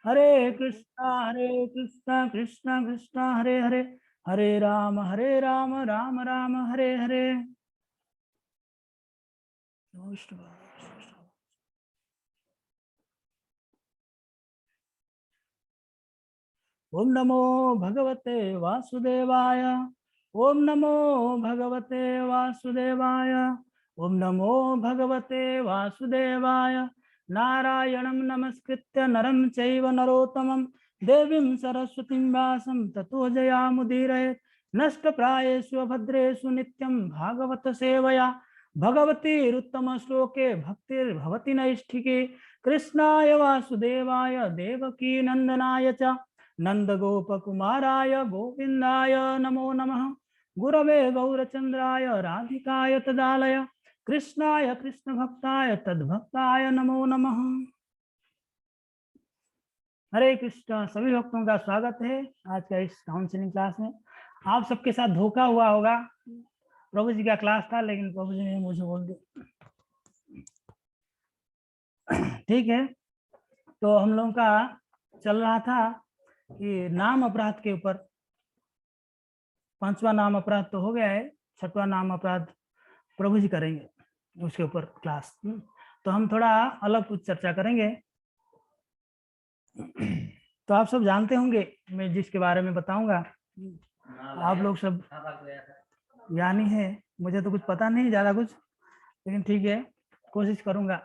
हरे कृष्णा कृष्णा कृष्णा हरे हरे, हरे राम राम राम हरे हरे। ओम नमो भगवते वासुदेवाय, ओम नमो भगवते वासुदेवाय, ओम नमो भगवते वासुदेवाय। नारायणं नमस्कृत्य नरं चैव नरोत्तमं देवीं सरस्वतीं व्यासं ततो जयामुदीरयेत्। नष्टप्रायेषु भद्रेषु नित्यं भागवत सेवया भगवतीरुत्तम श्लोके भक्तिर्भवति नैष्ठिके। कृष्णाय वासुदेवाय देवकी नंदनाय च नंदगोपकुमाराय गोविंदाय नमो नमः। गुरवे गौरचंद्राय राधिकाय तदालय कृष्णाय कृष्ण भक्ताय तद्भक्ताय नमो नमः। हरे कृष्ण। सभी भक्तों का स्वागत है आज का इस काउंसलिंग क्लास में। आप सबके साथ धोखा हुआ होगा, प्रभु जी का क्लास था लेकिन प्रभु जी ने मुझे बोल दिया। ठीक है, तो हम लोगों का चल रहा था कि नाम अपराध के ऊपर। पांचवा नाम अपराध तो हो गया है, छठवां नाम अपराध प्रभु जी करेंगे उसके ऊपर क्लास। तो हम थोड़ा अलग कुछ चर्चा करेंगे। तो आप सब जानते होंगे मैं जिसके बारे में बताऊंगा, आप लोग सब यानी है, मुझे तो कुछ पता नहीं ज्यादा कुछ, लेकिन ठीक है कोशिश करूंगा।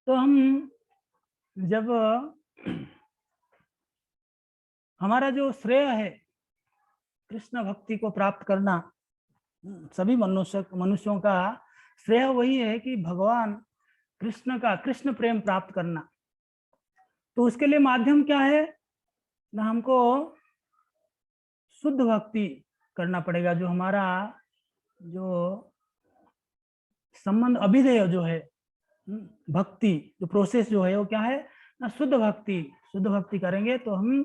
तो हम जब हमारा जो श्रेय है कृष्ण भक्ति को प्राप्त करना, सभी मनुष्यों का श्रेय वही है कि भगवान कृष्ण का कृष्ण प्रेम प्राप्त करना। तो उसके लिए माध्यम क्या है ना, हमको शुद्ध भक्ति करना पड़ेगा। जो हमारा जो संबंध अभिधेय जो है भक्ति, जो प्रोसेस जो है वो क्या है ना, शुद्ध भक्ति। शुद्ध भक्ति करेंगे तो हम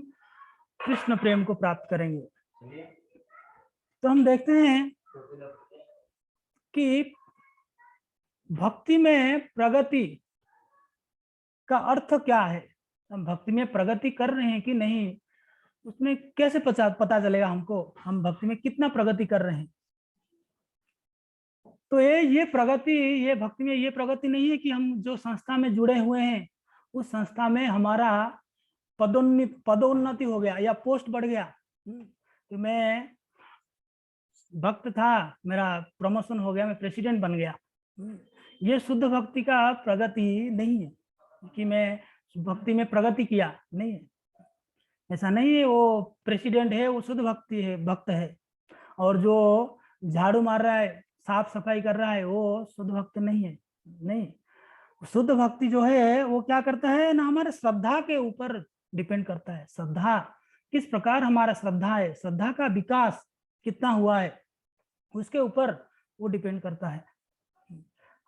कृष्ण प्रेम को प्राप्त करेंगे। तो हम देखते हैं कि भक्ति में प्रगति का अर्थ क्या है। हम भक्ति में प्रगति कर रहे हैं कि नहीं, उसमें कैसे पता चलेगा हमको हम भक्ति में कितना प्रगति कर रहे हैं। तो ये प्रगति, ये भक्ति में ये प्रगति नहीं है कि हम जो संस्था में जुड़े हुए हैं उस संस्था में हमारा पदोन्नति हो गया या पोस्ट बढ़ गया। तो मैं भक्त था, मेरा प्रमोशन हो गया, मैं प्रेसिडेंट बन गया। ये शुद्ध भक्ति का प्रगति नहीं है कि मैं भक्ति में प्रगति किया, नहीं है, ऐसा नहीं है। वो प्रेसिडेंट है वो शुद्ध भक्ति है, भक्त है। और जो झाड़ू मार रहा है, साफ सफाई कर रहा है, वो शुद्ध भक्त नहीं है। नहीं, शुद्ध भक्ति जो है वो क्या करता है ना, हमारे श्रद्धा के ऊपर डिपेंड करता है। श्रद्धा किस प्रकार हमारा श्रद्धा है, श्रद्धा का विकास कितना हुआ है, उसके ऊपर वो डिपेंड करता है।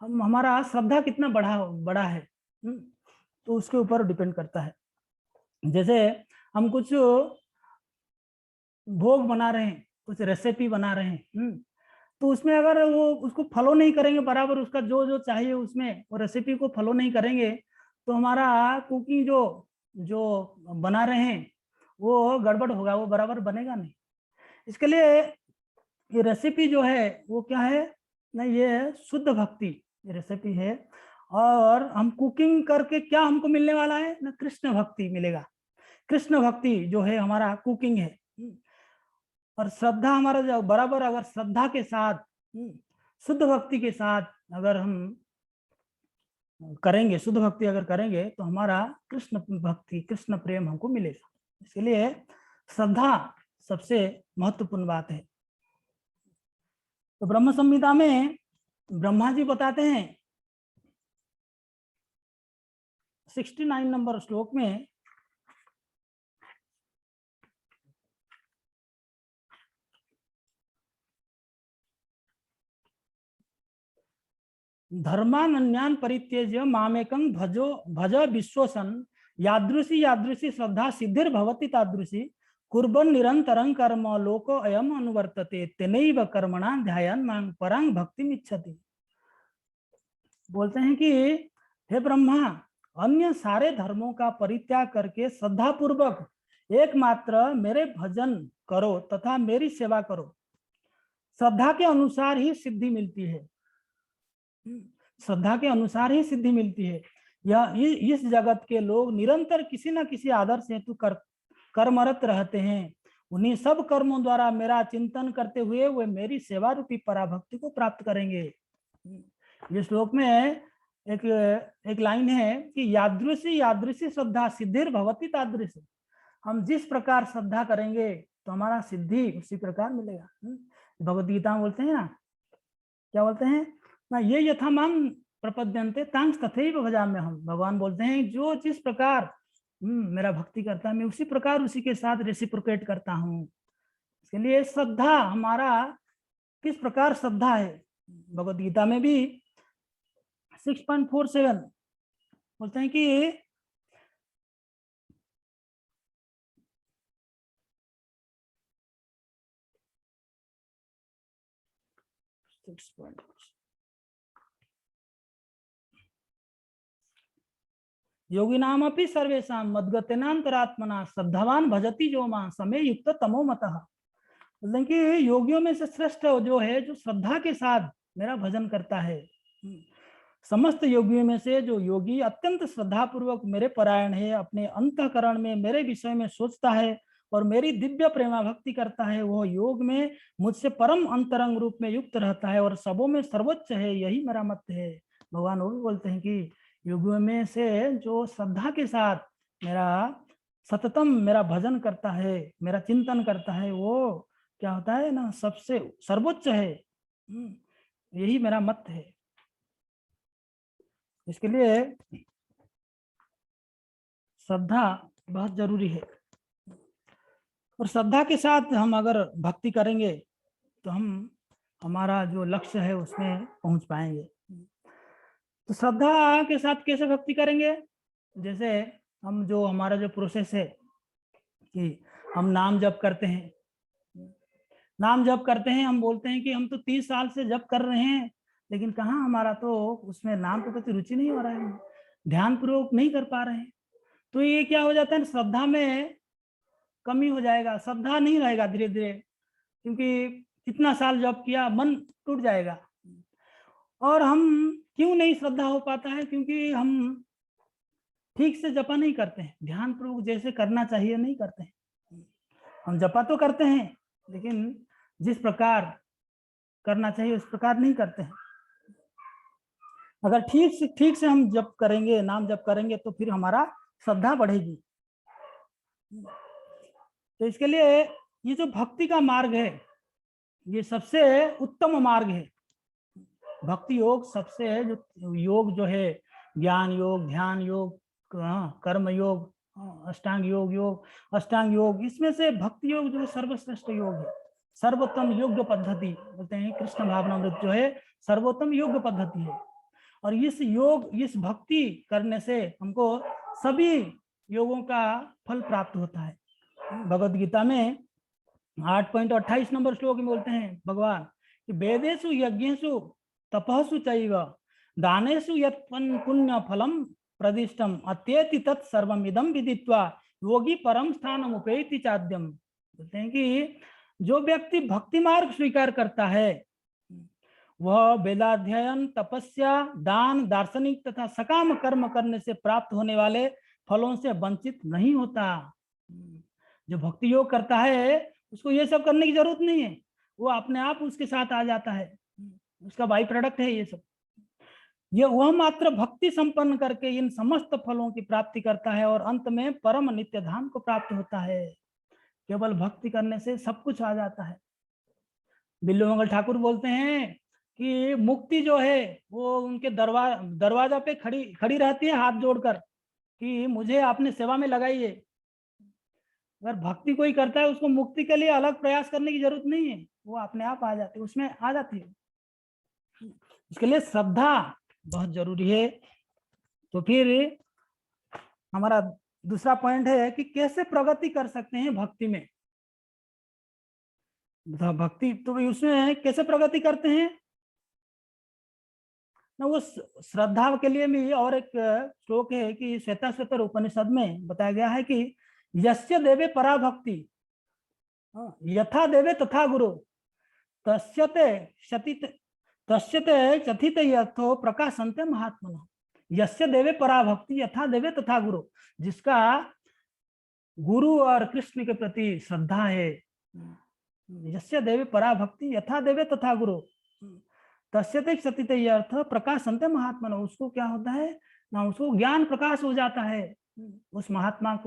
हम हमारा श्रद्धा कितना बड़ा है, तो उसके ऊपर डिपेंड करता है। जैसे हम कुछ भोग बना रहे हैं, कुछ रेसिपी बना रहे हैं, तो उसमें अगर वो उसको फॉलो नहीं करेंगे बराबर, उसका जो जो चाहिए उसमें वो रेसिपी को फॉलो नहीं करेंगे, तो हमारा कुकिंग जो जो बना रहे हैं वो गड़बड़ होगा, वो बराबर बनेगा नहीं। इसके लिए ये रेसिपी जो है वो क्या है ना, ये शुद्ध भक्ति रेसिपी है। और हम कुकिंग करके क्या हमको मिलने वाला है ना, कृष्ण भक्ति मिलेगा। कृष्ण भक्ति जो है हमारा कुकिंग है। और श्रद्धा हमारा जो बराबर, अगर श्रद्धा के साथ शुद्ध भक्ति के साथ अगर हम करेंगे, शुद्ध भक्ति अगर करेंगे तो हमारा कृष्ण भक्ति, कृष्ण प्रेम हमको मिलेगा। इसलिए श्रद्धा सबसे महत्वपूर्ण बात है। तो ब्रह्म संहिता में ब्रह्मा जी बताते हैं 69 नंबर श्लोक में, धर्मान्यान परित्यज्य मामेकं भज विश्वसन यादृशी यादृशी श्रद्धा सिद्धिर भवति तादृशी कुर्बन निरंतरं कर्म लोको अयम अनुवर्तते तेनैव कर्मणा ध्यायन् मां परां भक्तिम् इच्छति। बोलते हैं कि हे ब्रह्मा, अन्य सारे धर्मों का परित्याग करके श्रद्धा पूर्वक एकमात्र मेरे भजन करो तथा मेरी सेवा करो। श्रद्धा के अनुसार ही सिद्धि मिलती है, श्रद्धा के अनुसार ही सिद्धि मिलती है। यह इस जगत के लोग निरंतर किसी न किसी आदर्श हेतु कर्मरत रहते हैं। उन्हीं सब कर्मों द्वारा मेरा चिंतन करते हुए वे मेरी सेवा रूपी पराभक्ति को प्राप्त करेंगे। इस श्लोक में एक लाइन है कि यादृशी यादृशी श्रद्धा सिद्धिर भवति तादृशी। हम जिस प्रकार श्रद्धा करेंगे तो हमारा सिद्धि उसी प्रकार मिलेगा। भगवद गीता में बोलते हैं ना, क्या बोलते हैं ना, ये यथा माम प्रपद्यन्ते तांस तथैव भजाम्य हम। भगवान बोलते हैं जो जिस प्रकार मेरा भक्ति करता है मैं उसी प्रकार उसी के साथ रेसिप्रोकेट करता हूँ। इसके लिए श्रद्धा हमारा किस प्रकार श्रद्धा है, भगवद गीता में भी 6.47 बोलते हैं कि योगिनाम अपि सर्वेषां मद्गतेनांतरात्मना श्रद्धावान भजति जो मां समय युक्त तमो मतः। बोलते कि योगियों में से श्रेष्ठ जो है जो श्रद्धा के साथ मेरा भजन करता है। समस्त योगियों में से जो योगी अत्यंत श्रद्धा पूर्वक मेरे परायण है, अपने अंतःकरण में मेरे विषय में सोचता है और मेरी दिव्य प्रेमा भक्ति करता है, वह योग में मुझसे परम अंतरंग रूप में युक्त रहता है और सबों में सर्वोच्च है, यही मेरा मत है। भगवान वो भी बोलते हैं कि योगियों में से जो श्रद्धा के साथ मेरा सततम मेरा भजन करता है, मेरा चिंतन करता है, वो क्या होता है ना, सबसे सर्वोच्च है, यही मेरा मत है। इसके लिए श्रद्धा बहुत जरूरी है और श्रद्धा के साथ हम अगर भक्ति करेंगे तो हम हमारा जो लक्ष्य है उसमें पहुंच पाएंगे। तो श्रद्धा के साथ कैसे भक्ति करेंगे, जैसे हम जो हमारा जो प्रोसेस है कि हम नाम जप करते हैं, नाम जप करते हैं, हम बोलते हैं कि हम तो 30 साल से जप कर रहे हैं, लेकिन कहाँ हमारा तो उसमें नाम के प्रति रुचि नहीं हो रहा है, ध्यान पूर्वक नहीं कर पा रहे हैं। तो ये क्या हो जाता है, श्रद्धा में कमी हो जाएगा, श्रद्धा नहीं रहेगा धीरे धीरे, क्योंकि इतना साल जप किया मन टूट जाएगा। और हम क्यों नहीं श्रद्धा हो पाता है, क्योंकि हम ठीक से जपा नहीं करते हैं, ध्यान पूर्वक जैसे करना चाहिए नहीं करते हैं। हम जपा तो करते हैं लेकिन जिस प्रकार करना चाहिए उस प्रकार नहीं करते हैं। अगर ठीक से हम जप करेंगे, नाम जप करेंगे, तो फिर हमारा श्रद्धा बढ़ेगी। तो इसके लिए ये जो भक्ति का मार्ग है ये सबसे उत्तम मार्ग है। भक्ति योग सबसे जो योग जो है, ज्ञान योग, ध्यान योग, कर्म योग, अष्टांग योग, इसमें से भक्ति योग जो सर्वश्रेष्ठ योग है, सर्वोत्तम योग पद्धति बोलते हैं। कृष्ण भावनामृत जो है सर्वोत्तम योग पद्धति है। और इस भक्ति करने से हमको सभी योगों का फल प्राप्त होता है। भगवद गीता में 8.28 नंबर श्लोक में बोलते हैं भगवान कि वेदेषु यज्ञेषु तपस्सु चैव दानेषु यत् पुण्य फलम प्रदिष्टम अत्येति तत् सर्वम इदं विदित्वा योगी परम स्थानम उपैति चाद्यम। बोलते हैं कि जो व्यक्ति भक्ति मार्ग स्वीकार करता है वह वेदाध्ययन, तपस्या, दान, दार्शनिक तथा सकाम कर्म करने से प्राप्त होने वाले फलों से वंचित नहीं होता। जो भक्ति योग करता है उसको ये सब करने की जरूरत नहीं है, वो अपने आप उसके साथ आ जाता है, उसका बाई प्रोडक्ट है ये सब। ये वह मात्र भक्ति संपन्न करके इन समस्त फलों की प्राप्ति करता है और अंत में परम नित्य धाम को प्राप्त होता है। केवल भक्ति करने से सब कुछ आ जाता है। बिल्लुमंगल ठाकुर बोलते हैं कि मुक्ति जो है वो उनके दरवाजा पे खड़ी रहती है हाथ जोड़कर कि मुझे आपने सेवा में लगाइए। अगर भक्ति कोई करता है उसको मुक्ति के लिए अलग प्रयास करने की जरूरत नहीं है, वो अपने आप आ जाती है, उसमें आ जाती है। इसके लिए श्रद्धा बहुत जरूरी है। तो फिर हमारा दूसरा पॉइंट है कि कैसे प्रगति कर सकते हैं भक्ति में। भक्ति तो उसमें कैसे प्रगति करते हैं, ना वो श्रद्धा के लिए भी और एक श्लोक है कि श्वेताश्वतर उपनिषद में बताया गया है कि यस्य देवे परा भक्ति यथा देवे तथा गुरु तस्यते चथित यथो प्रकाशन्ते महात्मनः। यस्य देवे परा भक्ति यथा देवे तथा गुरु, जिसका गुरु और कृष्ण के प्रति श्रद्धा है, यस्य देवे परा भक्ति यथा देवे तथा गुरु तस्यते क्षतित अर्थ प्रकाशन्ते महात्मनः, उसको क्या होता है ना, उसको ज्ञान प्रकाश हो जाता है। उस महात्माओं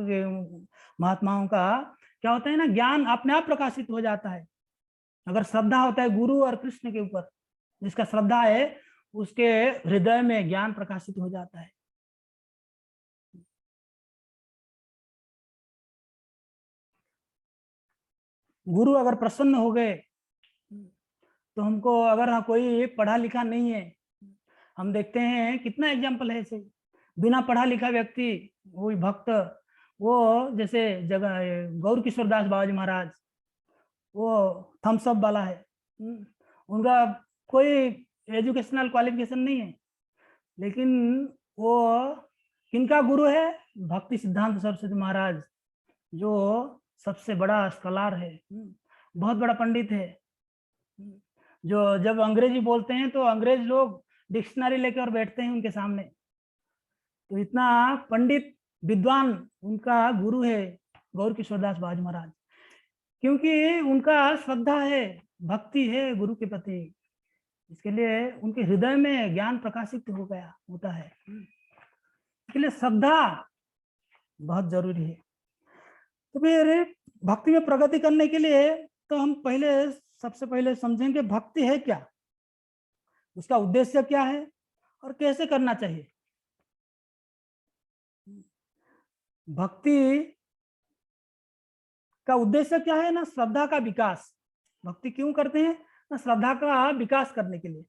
का क्या होता है ना, ज्ञान अपने आप प्रकाशित हो जाता है। अगर श्रद्धा होता है गुरु और कृष्ण के ऊपर, जिसका श्रद्धा है उसके हृदय में ज्ञान प्रकाशित हो जाता है। गुरु अगर प्रसन्न हो गए तो हमको, अगर कोई पढ़ा लिखा नहीं है, हम देखते हैं कितना एग्जाम्पल है ऐसे, बिना पढ़ा लिखा व्यक्ति वही भक्त, वो जैसे जगह गौर किशोर दास बाबा जी महाराज, वो थम्स अप वाला है, उनका कोई एजुकेशनल क्वालिफिकेशन नहीं है, लेकिन वो किनका गुरु है, भक्ति सिद्धांत सरस्वती महाराज, जो सबसे बड़ा स्कॉलर है, बहुत बड़ा पंडित है, जो जब अंग्रेजी बोलते हैं तो अंग्रेज लोग डिक्शनरी लेकर बैठते हैं उनके सामने। तो इतना पंडित विद्वान उनका गुरु है गौर किशोर दास बाबा जी महाराज, क्योंकि उनका श्रद्धा है, भक्ति है गुरु के प्रति, इसके लिए उनके हृदय में ज्ञान प्रकाशित हो गया होता है। इसके लिए श्रद्धा बहुत जरूरी है। तो फिर भक्ति में प्रगति करने के लिए तो हम सबसे पहले समझेंगे भक्ति है क्या, उसका उद्देश्य क्या है और कैसे करना चाहिए। भक्ति का उद्देश्य क्या है ना, श्रद्धा का विकास। भक्ति क्यों करते हैं ना, श्रद्धा का विकास करने के लिए,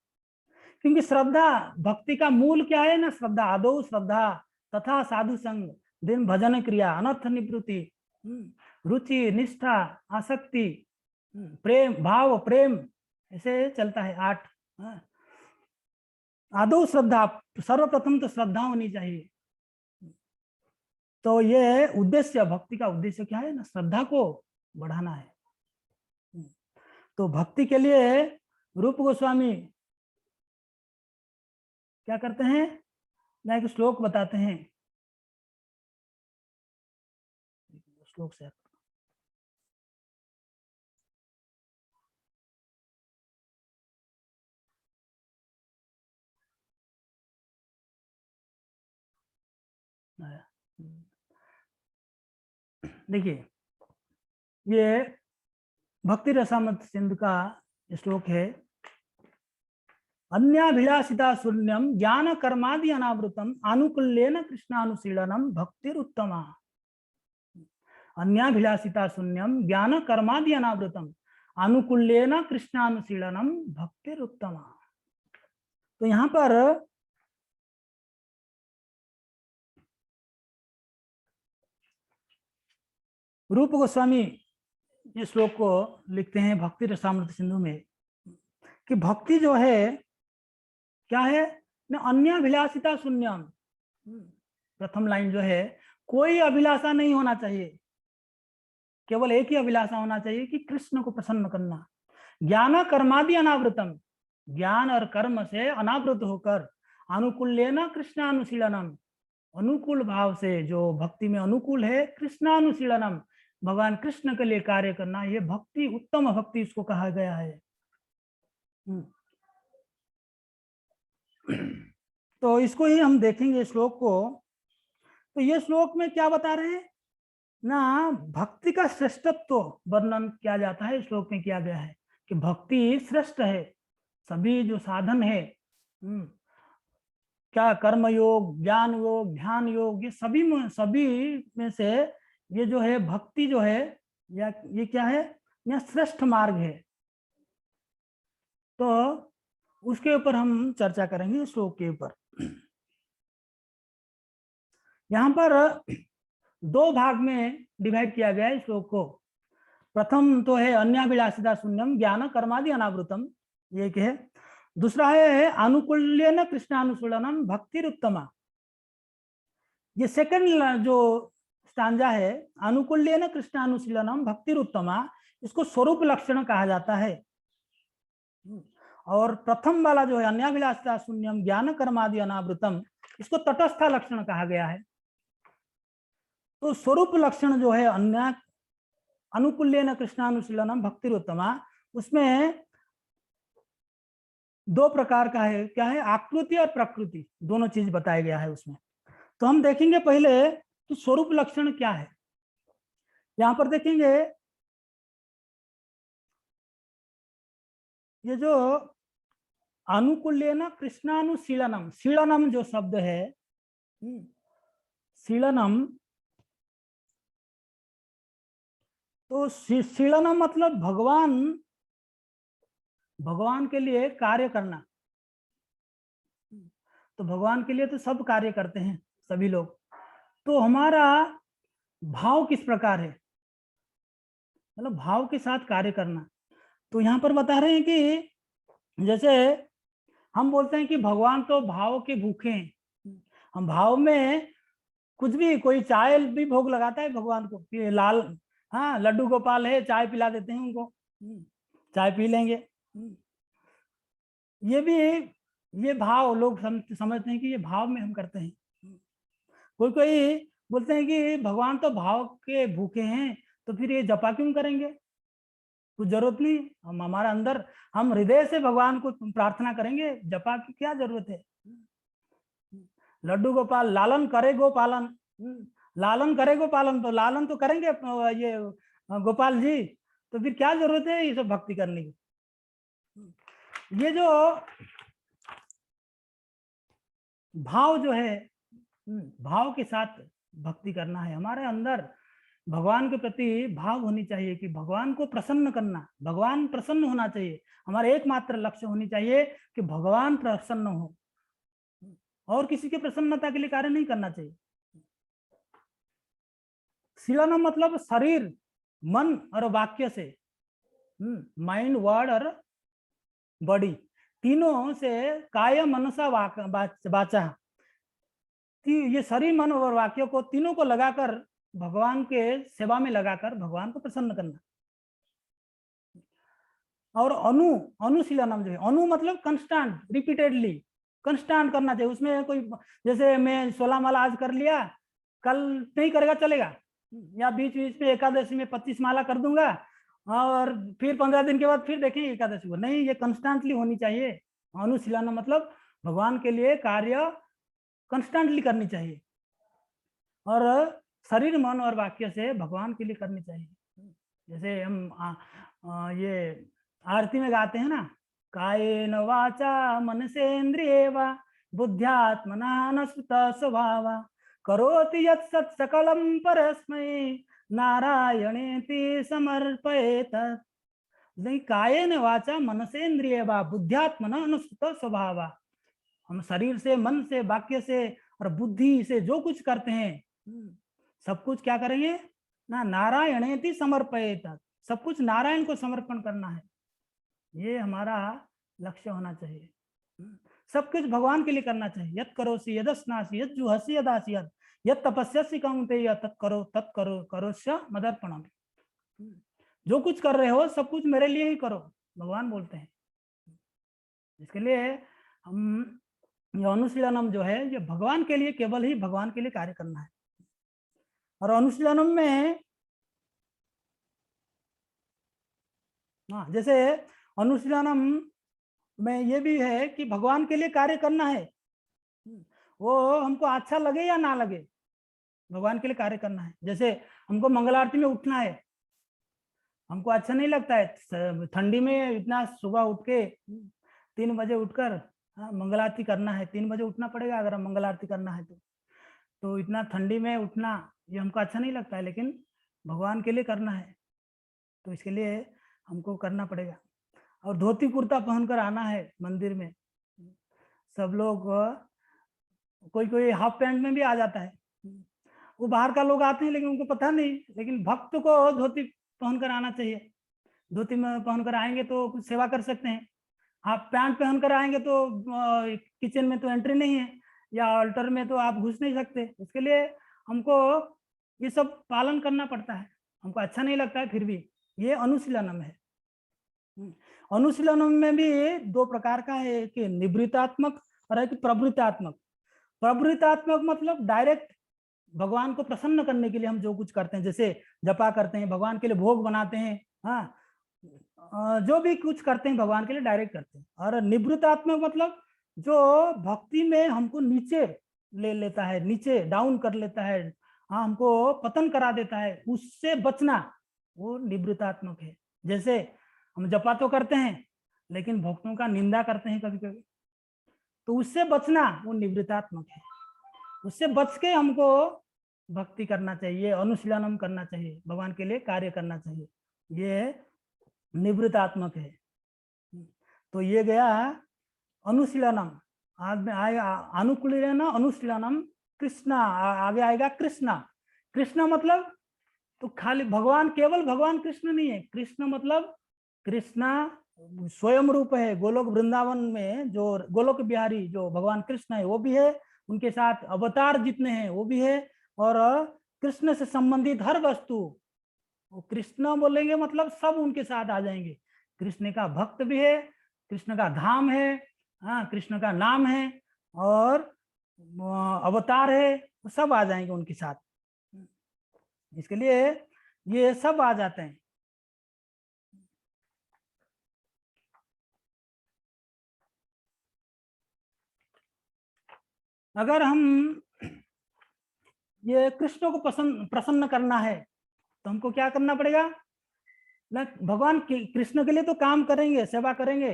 क्योंकि श्रद्धा, भक्ति का मूल क्या है ना, श्रद्धा, आदौ श्रद्धा तथा साधु संग दिन भजन क्रिया अनर्थ निवृत्ति रुचि निष्ठा आसक्ति प्रेम भाव प्रेम, ऐसे चलता है 8। आदौ श्रद्धा, सर्वप्रथम तो श्रद्धा होनी चाहिए। तो ये उद्देश्य, भक्ति का उद्देश्य क्या है ना, श्रद्धा को बढ़ाना है। तो भक्ति के लिए रूप गोस्वामी क्या करते हैं ना, एक श्लोक बताते हैं, श्लोक से देखिए, ये भक्ति रसामृत सिंधु का श्लोक है। अन्याभिलाषिता शून्यम ज्ञान कर्मादि अनावृतम आनुकूल्येन कृष्णानुशीलनम भक्तिरुत्तमा। अन्याभिलाषिता शून्यम ज्ञान कर्मादि अनावृतम आनुकूल्येन कृष्णानुशीलनम भक्तिरुत्तमा। तो यहाँ पर रूप गोस्वामी ये श्लोक को लिखते हैं भक्ति रसामृत सिंधु में कि भक्ति जो है क्या है ना, अन्याभिलाषिता शून्यम। प्रथम लाइन जो है, कोई अभिलाषा नहीं होना चाहिए, केवल एक ही अभिलाषा होना चाहिए कि कृष्ण को प्रसन्न करना। ज्ञान कर्मादि अनावृतम, ज्ञान और कर्म से अनावृत होकर अनुकूल्येन कृष्णानुशीलनम, अनुकूल भाव से, जो भक्ति में अनुकूल है, कृष्णानुशीलनम, भगवान कृष्ण के लिए कार्य करना, ये भक्ति, उत्तम भक्ति इसको कहा गया है। तो इसको ही हम देखेंगे श्लोक को। तो ये श्लोक में क्या बता रहे हैं ना, भक्ति का श्रेष्ठत्व वर्णन किया जाता है। श्लोक में किया गया है कि भक्ति श्रेष्ठ है, सभी जो साधन है, क्या कर्म योग, ज्ञान योग, ध्यान योग, ये सभी में से ये जो है भक्ति जो है, या ये क्या है, यह श्रेष्ठ मार्ग है। तो उसके ऊपर हम चर्चा करेंगे श्लोक के ऊपर। यहाँ पर 2 भाग में डिवाइड किया गया है श्लोक को। प्रथम तो है अन्याभिलाषिता शून्यम ज्ञान कर्मादि अनावृतम, ये है। दूसरा है अनुकूल्यन कृष्णानुशीलनम भक्तिरुत्तमा। ये सेकंड जो स्टांजा है, अनुकूल्यन कृष्णानुशीलनम भक्तिरुत्तमा, इसको स्वरूप लक्षण कहा जाता है। और प्रथम वाला जो है अन्याभिलाषा शून्यम ज्ञान कर्मादि अनावृतम, इसको तटस्थ लक्षण कहा गया है। तो स्वरूप लक्षण जो है अन्य अनुकूल्यन कृष्णानुशीलनम भक्तिरुत्तमा, उसमें दो प्रकार का है। क्या है? आकृति और प्रकृति, दोनों चीज बताया गया है उसमें। तो हम देखेंगे पहले तो स्वरूप लक्षण क्या है। यहां पर देखेंगे ये जो अनुकूल्यन कृष्णानुशीलनम, शीलनम जो शब्द है, शीलनम, तो शीलनम मतलब भगवान के लिए कार्य करना। तो भगवान के लिए तो सब कार्य करते हैं सभी लोग। तो हमारा भाव किस प्रकार है, मतलब भाव के साथ कार्य करना। तो यहाँ पर बता रहे हैं कि जैसे हम बोलते हैं कि भगवान तो भाव के भूखे हैं। हम भाव में कुछ भी, कोई चाय भी भोग लगाता है भगवान को कि लाल, हाँ लड्डू गोपाल है, चाय पिला देते हैं उनको, चाय पी लेंगे। ये भी, ये भाव लोग समझते हैं कि ये भाव में हम करते हैं। कोई कोई बोलते हैं कि भगवान तो भाव के भूखे हैं, तो फिर ये जपा क्यों करेंगे, कुछ जरूरत नहीं। हम हमारा अंदर, हम हृदय से भगवान को प्रार्थना करेंगे, जपा की क्या जरूरत है। लड्डू गोपाल लालन करे गोपालन, लालन करे गोपालन, तो लालन तो करेंगे ये गोपाल जी, तो फिर क्या जरूरत है ये सब भक्ति करने की। ये जो भाव जो है, भाव के साथ भक्ति करना है, हमारे अंदर भगवान के प्रति भाव होनी चाहिए कि भगवान को प्रसन्न करना, भगवान प्रसन्न होना चाहिए। हमारा एकमात्र लक्ष्य होनी चाहिए कि भगवान प्रसन्न हो, और किसी की प्रसन्नता के लिए कार्य नहीं करना चाहिए। शीलनम मतलब शरीर, मन और वाक्य से, माइंड, वर्ड और बॉडी, तीनों से, काय मनसा वाचा, ये शरीर मन और वाक्य को, तीनों को लगाकर भगवान के सेवा में लगाकर भगवान को प्रसन्न करना। और अनुशीलनम जो है, अनु मतलब कंस्टेंट, रिपीटेडली कंस्टेंट करना चाहिए। उसमें कोई, जैसे मैं 16 माला आज कर लिया, कल नहीं करेगा चलेगा, या बीच बीच में एकादशी में 25 माला कर दूंगा और फिर 15 दिन के बाद फिर देखेंगे एकादशी को, नहीं, ये कंस्टेंटली होनी चाहिए। अनुशीलन मतलब भगवान के लिए कार्य कंस्टेंटली करनी चाहिए, और शरीर मन और वाक्य से भगवान के लिए करनी चाहिए। जैसे हम ये आरती में गाते हैं ना, कायेन वाचा मनसेन्द्रिये वा बुद्ध्यात्मना अनुसृत स्वभाव करोति यत् सत् सकलं परस्मै नारायणेति समर्पयेत। नहीं, कायेन वाचा मनसेन्द्रिये वा बुद्ध्यात्मना अनुसृत स्वभाव, हम शरीर से, मन से, वाक्य से और बुद्धि से जो कुछ करते हैं, सब कुछ क्या करेंगे ना, नारायणेति समर्पयेत, सब कुछ नारायण को समर्पण करना है। ये हमारा लक्ष्य होना चाहिए। सब कुछ भगवान के लिए करना चाहिए। यत् करोसि यदस्नासि यत् जुहसि यदासि यत् तपस्यसि कौन्तेय तत् करो करोस्य मदर्पणम। जो कुछ कर रहे हो सब कुछ मेरे लिए ही करो, भगवान बोलते हैं। इसके लिए हम ये अनुशीलनम जो है, ये भगवान के लिए, केवल ही भगवान के लिए कार्य करना है। और अनुशीलनम में जैसे अनुशीलनम में ये भी है कि भगवान के लिए कार्य करना है, वो हमको अच्छा लगे या ना लगे, भगवान के लिए कार्य करना है। जैसे हमको मंगल आरती में उठना है, हमको अच्छा नहीं लगता है ठंडी में इतना सुबह उठ के 3 बजे उठकर मंगल आरती करना है, 3 बजे उठना पड़ेगा अगर हम मंगल आरती करना है तो इतना ठंडी में उठना ये हमको अच्छा नहीं लगता है, लेकिन भगवान के लिए करना है तो इसके लिए हमको करना पड़ेगा। और धोती कुर्ता पहनकर आना है मंदिर में, सब लोग, कोई कोई हाफ पैंट में भी आ जाता है, वो बाहर का लोग आते हैं लेकिन उनको पता नहीं, लेकिन भक्त को धोती पहनकर आना चाहिए। धोती में पहनकर आएंगे तो कुछ सेवा कर सकते हैं, आप पैंट पहनकर आएंगे तो किचन में तो एंट्री नहीं है, या अल्टर में तो आप घुस नहीं सकते। इसके लिए हमको ये सब पालन करना पड़ता है, हमको अच्छा नहीं लगता है फिर भी। ये अनुशीलनम है। अनुशीलनम में भी दो प्रकार का है, कि निवृत्तात्मक और एक प्रवृत्तात्मक। प्रवृत्तात्मक मतलब डायरेक्ट भगवान को प्रसन्न करने के लिए हम जो कुछ करते हैं, जैसे जपा करते हैं, भगवान के लिए भोग बनाते हैं, हाँ, जो भी कुछ करते हैं भगवान के लिए डायरेक्ट करते हैं। और निवृत्तात्मक मतलब जो भक्ति में हमको नीचे ले लेता है, नीचे डाउन कर लेता है, हाँ, हमको पतन करा देता है, उससे बचना, वो निवृत्तात्मक है। जैसे हम जपा तो करते हैं लेकिन भक्तों का निंदा करते हैं कभी कभी, तो उससे बचना वो निवृत्तात्मक है। उससे बच के हमको भक्ति करना चाहिए, अनुशीलनम करना चाहिए, भगवान के लिए कार्य करना चाहिए, ये निवृत्तात्मक है। तो ये गया अनुशीलनम। आज में आएगा अनुकूलन, अनुशीलनम, कृष्णा, आगे आएगा कृष्णा। कृष्णा मतलब तो खाली भगवान, केवल भगवान कृष्ण नहीं है, कृष्ण मतलब कृष्णा स्वयं रूप है। गोलोक वृंदावन में जो गोलोक बिहारी जो भगवान कृष्ण है वो भी है, उनके साथ अवतार जितने हैं वो भी है, और कृष्ण से संबंधित हर वस्तु, वो कृष्ण बोलेंगे मतलब सब उनके साथ आ जाएंगे। कृष्ण का भक्त भी है, कृष्ण का धाम है, हाँ, कृष्ण का नाम है, और अवतार है, सब आ जाएंगे उनके साथ। इसके लिए ये सब आ जाते हैं। अगर हम ये कृष्ण को प्रसन्न करना है तो हमको क्या करना पड़ेगा ना, भगवान कृष्ण के लिए तो काम करेंगे, सेवा करेंगे,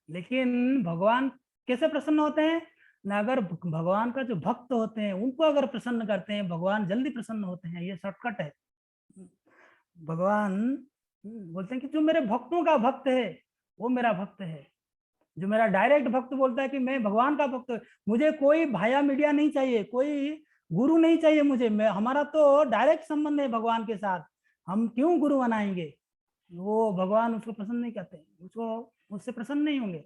लेकिन भगवान कैसे प्रसन्न होते हैं ना, अगर भगवान का जो भक्त होते हैं उनको अगर प्रसन्न करते हैं, भगवान जल्दी प्रसन्न होते हैं। ये शॉर्टकट है। भगवान बोलते हैं कि जो मेरे भक्तों का भक्त है वो मेरा भक्त है। जो मेरा डायरेक्ट भक्त बोलता है कि मैं भगवान का भक्त हूँ, मुझे कोई भाया मीडिया नहीं चाहिए, कोई गुरु नहीं चाहिए मुझे, मैं, हमारा तो डायरेक्ट संबंध है भगवान के साथ, हम क्यों गुरु बनाएंगे। वो भगवान उसको पसंद नहीं करते, उसको उससे प्रसन्न नहीं होंगे।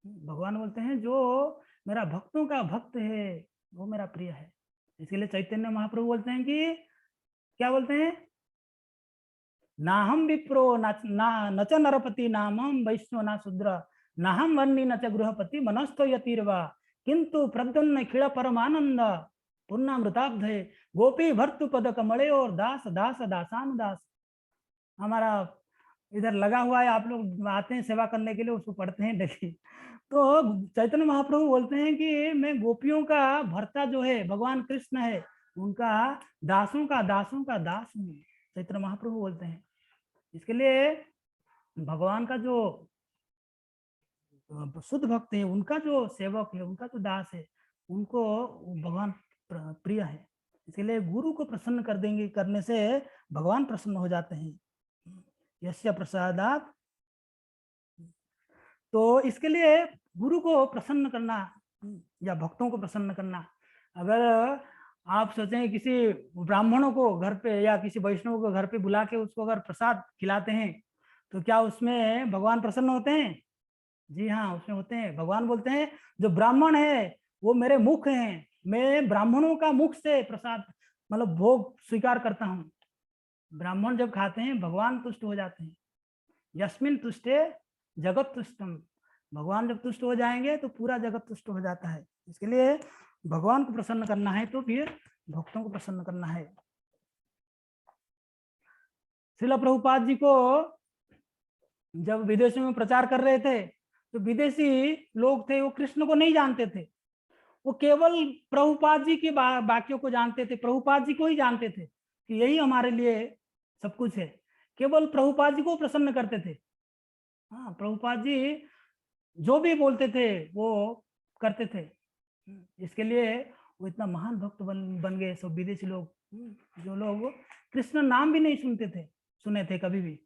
भगवान बोलते हैं जो मेरा भक्तों का भक्त है वो मेरा प्रिय है। इसके लिए चैतन्य महाप्रभु बोलते हैं कि क्या बोलते हैं, ना हम विप्रो न च नरपति नामम वैष्णव ना शूद्र, न हम वन्नी न च गृहपति मनस्थो यतिर्वा, किंतु प्रद्युम्न खिल परमानंद पूर्णामृताब्धे गोपी भर्तु पद कमले और दास दास दासानुदास। हमारा इधर लगा हुआ है, आप लोग आते हैं सेवा करने के लिए, उसको पढ़ते हैं डेली। तो चैतन्य महाप्रभु बोलते हैं कि मैं गोपियों का भर्ता जो है भगवान कृष्ण है, उनका दासों का दास हूँ। चैतन्य महाप्रभु बोलते हैं। इसके लिए भगवान का जो शुद्ध भक्त है, उनका जो सेवक है, उनका जो दास है, उनको भगवान प्रिय है। इसलिए गुरु को प्रसन्न कर देंगे, करने से भगवान प्रसन्न हो जाते हैं। यस्य प्रसादात। तो इसके लिए गुरु को प्रसन्न करना या भक्तों को प्रसन्न करना, अगर आप सोचें किसी ब्राह्मणों को घर पे या किसी वैष्णव को घर पे बुला के उसको अगर प्रसाद खिलाते हैं तो क्या उसमें भगवान प्रसन्न होते हैं? जी हाँ, उसमें होते हैं। भगवान बोलते हैं जो ब्राह्मण है वो मेरे मुख हैं, मैं ब्राह्मणों का मुख से प्रसाद मतलब भोग स्वीकार करता हूँ। ब्राह्मण जब खाते हैं भगवान तुष्ट हो जाते हैं। यस्मिन तुष्टे जगत तुष्टम, भगवान जब तुष्ट हो जाएंगे तो पूरा जगत तुष्ट हो जाता है। इसके लिए भगवान को प्रसन्न करना है तो फिर भक्तों को प्रसन्न करना है। श्रील प्रभुपाद जी को जब विदेशों में प्रचार कर रहे थे तो विदेशी लोग थे, वो कृष्ण को नहीं जानते थे, वो केवल प्रभुपाद जी के वाक्यों को जानते थे, प्रभुपाद जी को ही जानते थे कि यही हमारे लिए सब कुछ है, केवल प्रभुपाद जी को प्रसन्न करते थे। हाँ, प्रभुपाद जी जो भी बोलते थे वो करते थे। इसके लिए वो इतना महान भक्त बन गए सब विदेशी लोग, जो लोग कृष्ण नाम भी नहीं सुने थे कभी भी,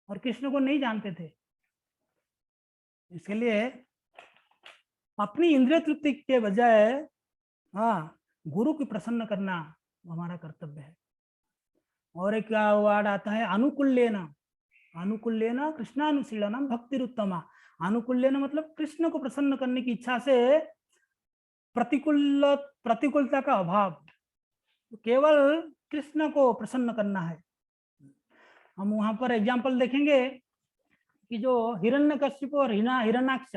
और कृष्ण को नहीं जानते थे। इसके लिए अपनी इंद्रिय तृप्ति के बजाय हाँ गुरु की प्रसन्न करना हमारा कर्तव्य है। और एक वर्ड आता है अनुकूल्यन। अनुकूल्येन कृष्णानुशीलनम भक्तिरुत्तमा। अनुकूल्येन मतलब कृष्ण को प्रसन्न करने की इच्छा से प्रतिकूलता का अभाव, तो केवल कृष्ण को प्रसन्न करना है। हम वहां पर एग्जाम्पल देखेंगे कि जो हिरण्यकश्यप और हिरण्याक्ष,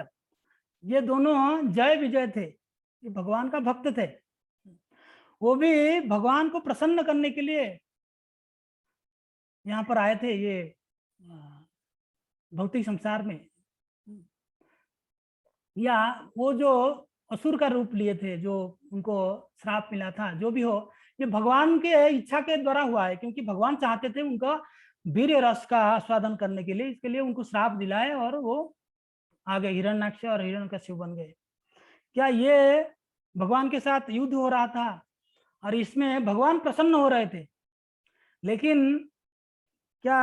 ये दोनों जय विजय थे, ये भगवान का भक्त थे। वो भी भगवान को प्रसन्न करने के लिए यहाँ पर आए थे ये भौतिक संसार में, या वो जो असुर का रूप लिए थे, जो उनको श्राप मिला था, जो भी हो, ये भगवान के इच्छा के द्वारा हुआ है, क्योंकि भगवान चाहते थे उनका वीर्य रस का आस्वादन करने के लिए, इसके लिए उनको श्राप दिलाए और वो आगे हिरण्याक्ष और हिरण्यकश्यप बन गए। क्या ये भगवान के साथ युद्ध हो रहा था और इसमें भगवान प्रसन्न हो रहे थे, लेकिन क्या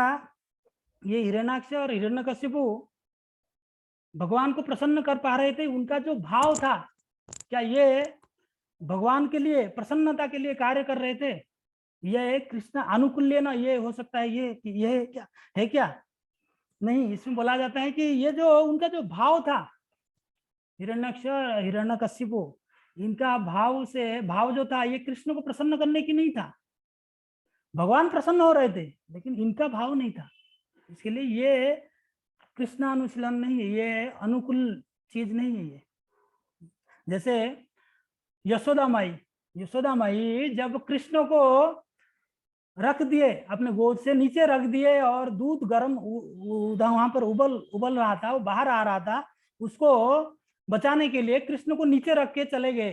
ये हिरण्याक्ष और हिरण्यकश्यप भगवान को प्रसन्न कर पा रहे थे? उनका जो भाव था, क्या ये भगवान के लिए प्रसन्नता के लिए कार्य कर रहे थे? ये कृष्ण अनुकूल्य ना, ये हो सकता है ये कि ये क्या है? क्या नहीं, इसमें बोला जाता है कि ये जो उनका जो भाव था, हिरण्याक्ष हिरण्यकश्यप, इनका भाव जो था, ये कृष्ण को प्रसन्न करने की नहीं था। भगवान प्रसन्न हो रहे थे, लेकिन इनका भाव नहीं था। इसके लिए ये कृष्णानुशीलन नहीं है, ये अनुकूल चीज नहीं है। ये जैसे यशोदा माई जब कृष्ण को रख दिए, अपने गोद से नीचे रख दिए और दूध गर्म वहां पर उबल रहा था, वो बाहर आ रहा था, उसको बचाने के लिए कृष्ण को नीचे रख के चले गए।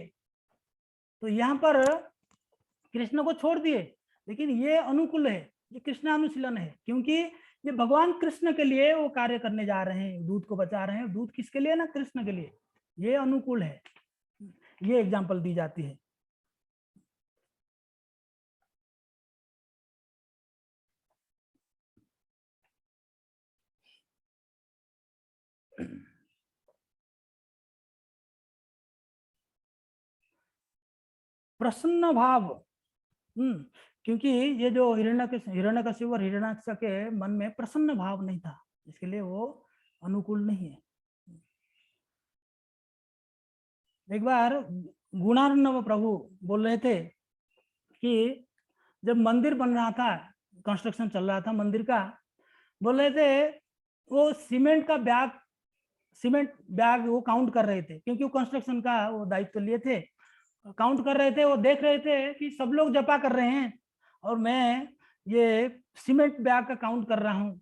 तो यहाँ पर कृष्ण को छोड़ दिए, लेकिन ये अनुकूल है, ये कृष्णानुशीलन है, क्योंकि ये भगवान कृष्ण के लिए वो कार्य करने जा रहे हैं, दूध को बचा रहे हैं। दूध किसके लिए ना? कृष्ण के लिए। ये अनुकूल है, ये एग्जाम्पल दी जाती है। प्रसन्न भाव, क्योंकि ये जो हिरण्यकश्यप और हिरण्याक्ष के मन में प्रसन्न भाव नहीं था, इसके लिए वो अनुकूल नहीं है। एक बार गुणार्णव प्रभु बोल रहे थे कि जब मंदिर बन रहा था, कंस्ट्रक्शन चल रहा था मंदिर का, बोल रहे थे वो सीमेंट बैग वो काउंट कर रहे थे, क्योंकि वो कंस्ट्रक्शन का वो दायित्व लिए थे, काउंट कर रहे थे। वो देख रहे थे कि सब लोग जपा कर रहे हैं और मैं ये सीमेंट बैग का काउंट कर रहा हूँ,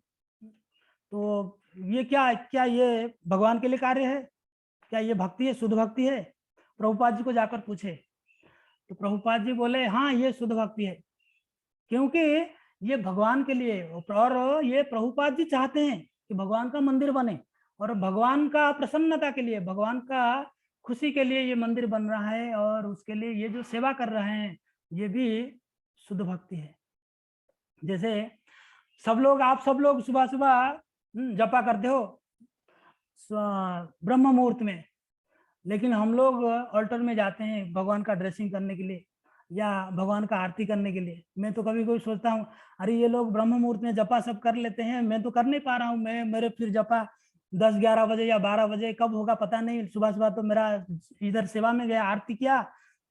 तो ये क्या क्या ये भगवान के लिए कार्य है? क्या ये भक्ति है, शुद्ध भक्ति है? प्रभुपाद जी को जाकर पूछे, तो प्रभुपाद जी बोले हाँ, ये शुद्ध भक्ति है, क्योंकि ये भगवान के लिए, और ये प्रभुपाद जी चाहते हैं कि भगवान का मंदिर बने, और भगवान का प्रसन्नता के लिए, भगवान का खुशी के लिए ये मंदिर बन रहा है, और उसके लिए ये जो सेवा कर रहे हैं, ये भी शुद्ध भक्ति है। जैसे आप सब लोग सुबह सुबह जपा करते हो ब्रह्म मुहूर्त में, लेकिन हम लोग अल्टर में जाते हैं भगवान का ड्रेसिंग करने के लिए या भगवान का आरती करने के लिए। मैं तो कभी कभी सोचता हूँ, अरे ये लोग ब्रह्म मुहूर्त में जपा सब कर लेते हैं, मैं तो कर नहीं पा रहा हूँ। मेरे फिर जपा 10-11 बजे या 12 बजे कब होगा पता नहीं। सुबह सुबह तो मेरा इधर सेवा में गया, आरती किया,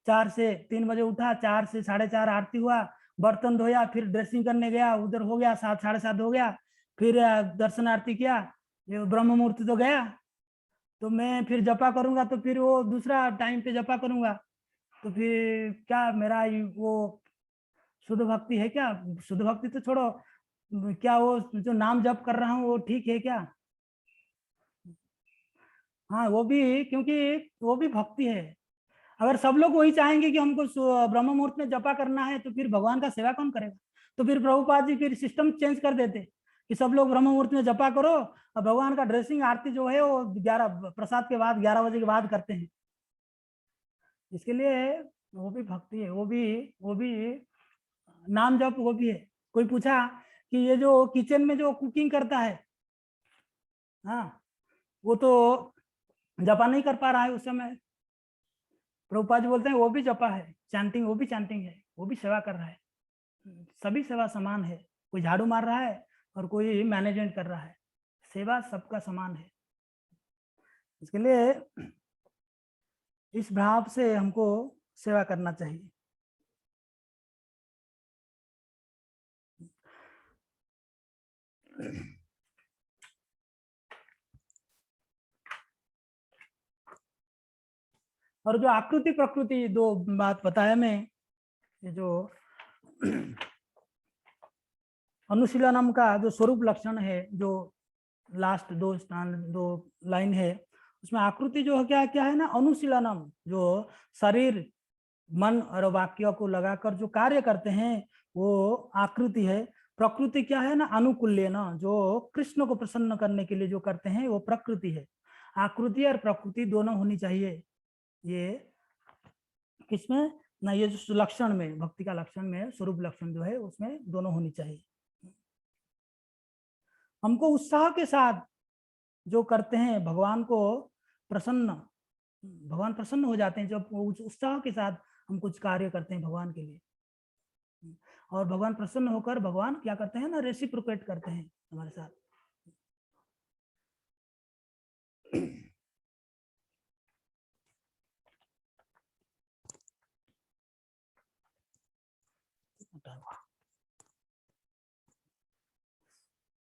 4 से 3 बजे उठा, 4 से 4:30 आरती हुआ, बर्तन धोया, फिर ड्रेसिंग करने गया, उधर हो गया 7, 7:30 हो गया, फिर दर्शन आरती किया, ये ब्रह्म मुहूर्त तो गया। तो मैं फिर जपा करूंगा तो फिर वो दूसरा टाइम पे जपा करूंगा, तो फिर क्या मेरा वो शुद्ध भक्ति है क्या? शुद्ध भक्ति तो छोड़ो, क्या वो जो नाम जप कर रहा हूँ वो ठीक है क्या? हाँ, वो भी, क्योंकि वो भी भक्ति है। अगर सब लोग वही चाहेंगे कि हमको ब्रह्म मुहूर्त में जपा करना है, तो फिर भगवान का सेवा कौन करेगा? तो फिर प्रभुपाद जी फिर सिस्टम चेंज कर देते कि सब लोग ब्रह्म मुहूर्त में जपा करो, और भगवान का ड्रेसिंग आरती जो है वो 11 प्रसाद के बाद 11 बजे के बाद करते हैं। इसके लिए वो भी भक्ति है, वो भी नाम जप वो भी है। कोई पूछा कि ये जो किचन में जो कुकिंग करता है, हाँ, वो तो जपा नहीं कर पा रहा है उस समय। प्रभुपाद जी बोलते हैं वो भी जपा है, चैंटिंग, वो भी चैंटिंग है, वो भी सेवा कर रहा है। सभी सेवा समान है। कोई झाड़ू मार रहा है और कोई मैनेजमेंट कर रहा है। सेवा सबका समान है। इसके लिए इस भाव से हमको सेवा करना चाहिए। और जो आकृति प्रकृति दो बात बताया मैं, ये जो अनुशीलनम का जो स्वरूप लक्षण है, जो लास्ट दो लाइन है, उसमें आकृति जो है क्या क्या है ना, अनुशीलनम, जो शरीर मन और वाक्य को लगाकर जो कार्य करते हैं वो आकृति है। प्रकृति क्या है ना, अनुकूल्य ना, जो कृष्ण को प्रसन्न करने के लिए जो करते हैं वो प्रकृति है। आकृति और प्रकृति दोनों होनी चाहिए। ये किसमें ना, ये जो लक्षण में, भक्ति का लक्षण में स्वरूप लक्षण जो है उसमें दोनों होनी चाहिए। हमको उत्साह के साथ जो करते हैं भगवान को प्रसन्न, भगवान प्रसन्न हो जाते हैं जब उत्साह के साथ हम कुछ कार्य करते हैं भगवान के लिए। और भगवान प्रसन्न होकर भगवान क्या करते हैं ना, रेसिप्रोकेट करते हैं हमारे साथ।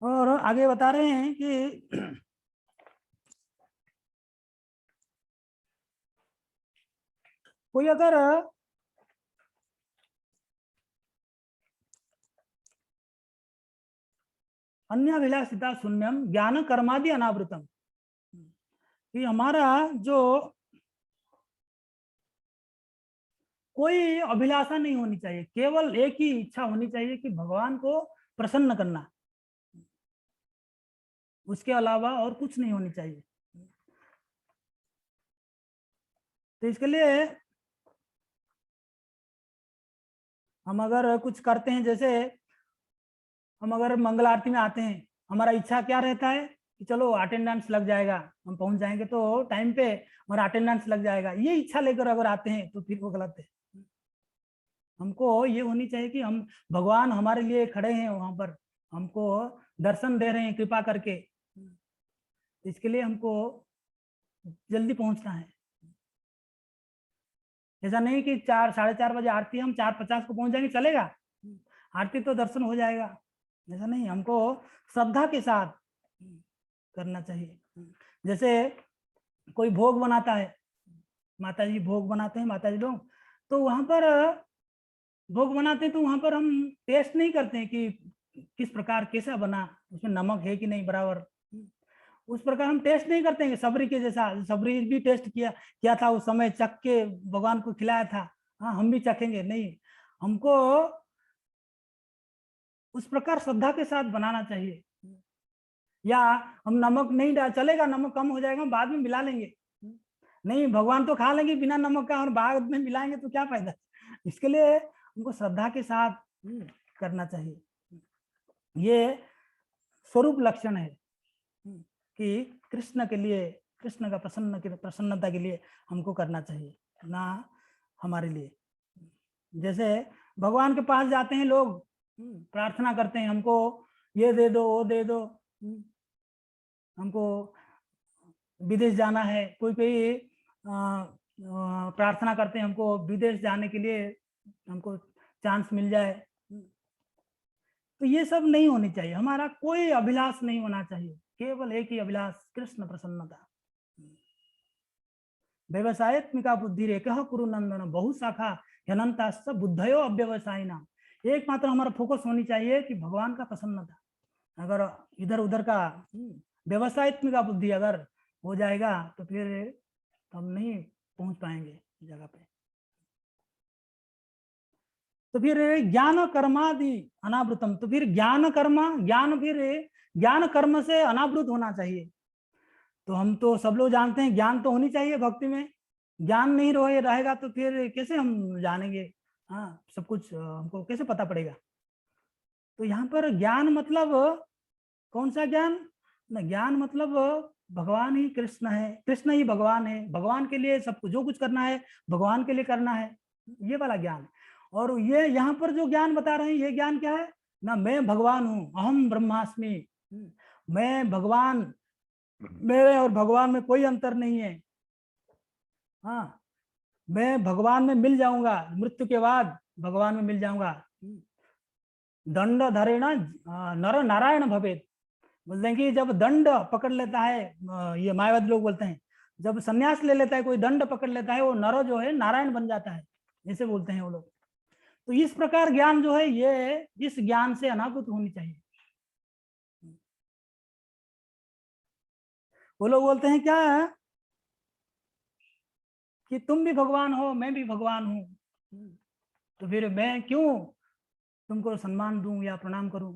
और आगे बता रहे हैं कि कोई अगर अन्याभिलाषिता शून्यम ज्ञान कर्मादि अनावृतम, कि हमारा जो कोई अभिलाषा नहीं होनी चाहिए, केवल एक ही इच्छा होनी चाहिए कि भगवान को प्रसन्न करना, उसके अलावा और कुछ नहीं होनी चाहिए। तो इसके लिए हम अगर कुछ करते हैं, जैसे हम अगर मंगल आरती में आते हैं, हमारा इच्छा क्या रहता है कि चलो अटेंडेंस लग जाएगा, हम पहुंच जाएंगे तो टाइम पे हमारा अटेंडेंस लग जाएगा, ये इच्छा लेकर अगर आते हैं तो फिर वो गलत है। हमको ये होनी चाहिए कि हम, भगवान हमारे लिए खड़े हैं वहां पर, हमको दर्शन दे रहे हैं कृपा करके, इसके लिए हमको जल्दी पहुंचना है। ऐसा नहीं कि 4-4:30 बजे आरती है, हम 4:50 को पहुंच जाएंगे, चलेगा, आरती तो दर्शन हो जाएगा, ऐसा नहीं, हमको श्रद्धा के साथ करना चाहिए। जैसे कोई भोग बनाता है, माता जी भोग बनाते हैं, माता जी लोग, तो वहां पर भोग बनाते हैं तो वहां पर हम टेस्ट नहीं करते हैं कि किस प्रकार कैसा बना, उसमें नमक है कि नहीं बराबर, उस प्रकार हम टेस्ट नहीं करते हैं। सबरी के जैसा, सबरी भी टेस्ट किया था उस समय, चख के भगवान को खिलाया था, हाँ हम भी चखेंगे, नहीं, हमको उस प्रकार श्रद्धा के साथ बनाना चाहिए। या हम नमक नहीं डाल, चलेगा नमक कम हो जाएगा, हम बाद में मिला लेंगे, नहीं, भगवान तो खा लेंगे बिना नमक का और बाद में मिलाएंगे तो क्या फायदा। इसके लिए हमको श्रद्धा के साथ करना चाहिए। ये स्वरूप लक्षण है कि कृष्ण के लिए, कृष्ण का प्रसन्नता के लिए हमको करना चाहिए, ना हमारे लिए। जैसे भगवान के पास जाते हैं लोग, प्रार्थना करते हैं, हमको ये दे दो वो दे दो, हमको विदेश जाना है, कोई कोई प्रार्थना करते हैं हमको विदेश जाने के लिए, हमको चांस मिल जाए, तो ये सब नहीं होनी चाहिए। हमारा कोई अभिलाष नहीं होना चाहिए, केवल एक ही अभिलाष, कृष्ण प्रसन्नता। व्यवसायत्मिका बुद्धि रे कह कुरु नंदन बहु शाखा अनंता बुद्धयो अव्यवसायिना, एकमात्र हमारा फोकस होनी चाहिए कि भगवान का प्रसन्नता। अगर इधर उधर का व्यवसायत्मिका बुद्धि अगर हो जाएगा तो फिर हम नहीं पहुंच पाएंगे जगह पे। तो फिर ज्ञान कर्मादि अनावृतम, तो फिर ज्ञान कर्म से अनावृत होना चाहिए। तो हम तो सब लोग जानते हैं ज्ञान तो होनी चाहिए भक्ति में, ज्ञान नहीं रहेगा तो फिर कैसे हम जानेंगे, हाँ सब कुछ हमको कैसे पता पड़ेगा। तो यहाँ पर ज्ञान मतलब कौन सा ज्ञान ना, ज्ञान मतलब भगवान ही कृष्ण है, कृष्ण ही भगवान है, भगवान के लिए सब कुछ जो कुछ करना है भगवान के लिए करना है, ये वाला ज्ञान। और ये यहाँ पर जो ज्ञान बता रहे हैं ये ज्ञान क्या है ना मैं भगवान हूँ, अहम ब्रह्मास्मि, मैं भगवान, मेरे और भगवान में कोई अंतर नहीं है। हाँ, मैं भगवान में मिल जाऊंगा, मृत्यु के बाद भगवान में मिल जाऊंगा। दंड धरेण नर नारायण भवेत, बोलते हैं कि जब दंड पकड़ लेता है, ये मायावादी लोग बोलते हैं, जब संन्यास ले लेता है कोई, दंड पकड़ लेता है, वो नर जो है नारायण बन जाता है, ऐसे बोलते हैं वो लोग। तो इस प्रकार ज्ञान जो है, ये इस ज्ञान से अनावृत होनी चाहिए। वो लोग बोलते हैं क्या कि तुम भी भगवान हो, मैं भी भगवान हूँ, तो फिर मैं क्यों तुमको सम्मान दूं या प्रणाम करूं।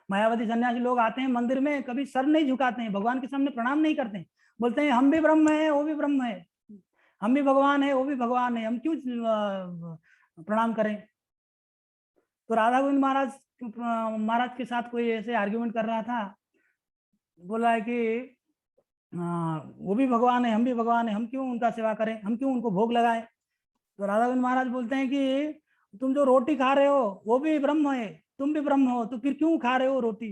मायावादी सन्यासी लोग आते हैं मंदिर में, कभी सर नहीं झुकाते हैं, भगवान के सामने प्रणाम नहीं करते हैं, बोलते हैं हम भी ब्रह्म है, वो भी ब्रह्म है, हम भी भगवान है, वो भी भगवान है, हम क्यों प्रणाम करें। तो राधा गोविंद महाराज के साथ कोई ऐसे आर्ग्यूमेंट कर रहा था, बोला है कि वो भी भगवान है, हम भी भगवान है, हम क्यों उनका सेवा करें, हम क्यों उनको भोग लगाए। तो राधा गोविंद महाराज बोलते हैं कि तुम जो रोटी खा रहे हो वो भी ब्रह्म है, तुम भी ब्रह्म हो, तो फिर क्यों खा रहे हो रोटी।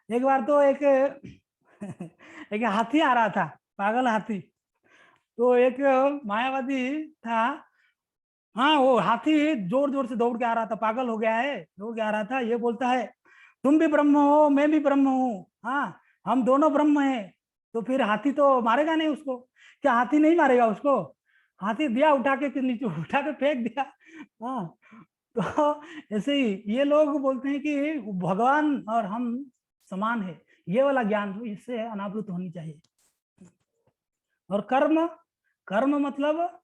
एक बार तो एक एक हाथी आ रहा था, पागल हाथी, तो एक मायावादी था, हाँ वो हाथी जोर जोर से दौड़ के आ रहा था, पागल हो गया है, दौड़ के आ रहा था, ये बोलता है तुम भी ब्रह्म हो, मैं भी ब्रह्म हूँ, हाँ हम दोनों ब्रह्म हैं। तो फिर हाथी तो मारेगा नहीं उसको, क्या हाथी नहीं मारेगा उसको, हाथी दिया उठा के नीचे उठा के फेंक दिया। हाँ, तो ऐसे ही ये लोग बोलते हैं कि भगवान और हम समान है, ये वाला ज्ञान जो इससे अनावृत होनी चाहिए। और कर्म, कर्म मतलब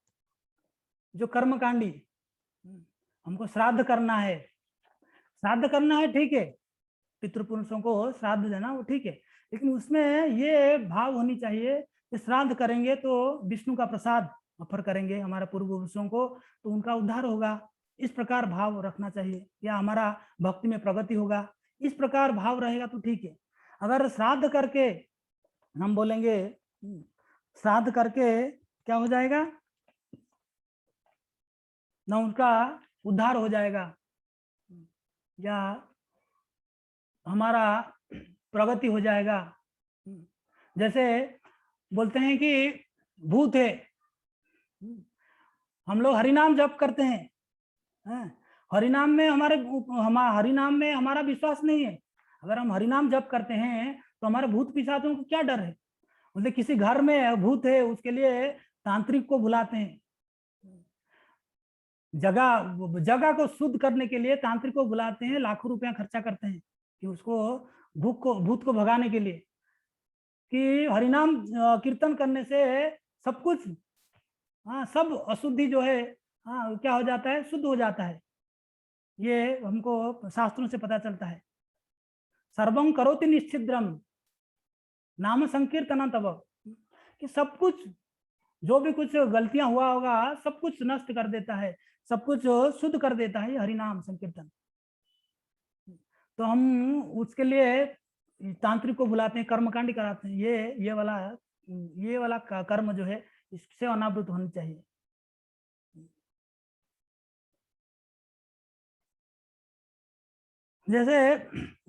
जो कर्मकांडी, हमको श्राद्ध करना है, श्राद्ध करना है ठीक है, पितृपुरुषों को श्राद्ध देना वो ठीक है, लेकिन उसमें ये भाव होनी चाहिए कि श्राद्ध करेंगे तो विष्णु का प्रसाद ऑफर करेंगे हमारे पूर्व पुरुषों को, तो उनका उद्धार होगा, इस प्रकार भाव रखना चाहिए, या हमारा भक्ति में प्रगति होगा, इस प्रकार भाव रहेगा तो ठीक है। अगर श्राद्ध करके हम बोलेंगे, श्राद्ध करके क्या हो जाएगा, ना उनका उद्धार हो जाएगा या हमारा प्रगति हो जाएगा। जैसे बोलते हैं कि भूत है, हम लोग हरिनाम जप करते हैं, हरिनाम में हरिनाम में हमारा विश्वास नहीं है, अगर हम हरिनाम जप करते हैं तो हमारे भूत पिशाचों को क्या डर है। मतलब किसी घर में भूत है, उसके लिए तांत्रिक को बुलाते हैं, जगह जगह को शुद्ध करने के लिए तांत्रिक को बुलाते हैं, लाखों रुपया खर्चा करते हैं कि उसको भूत को भगाने के लिए, कि हरिनाम कीर्तन करने से सब कुछ, हाँ सब अशुद्धि जो है, हाँ क्या हो जाता है, शुद्ध हो जाता है, ये हमको शास्त्रों से पता चलता है। सर्वं करोति निश्चिद्रम नाम संकीर्तन, तब कि सब कुछ जो भी कुछ गलतियां हुआ होगा सब कुछ नष्ट कर देता है, सब कुछ शुद्ध कर देता है ये हरिनाम संकीर्तन। तो हम उसके लिए तांत्रिक को बुलाते हैं, कर्मकांडी कराते हैं, ये वाला कर्म जो है इससे अनावृत होनी चाहिए। जैसे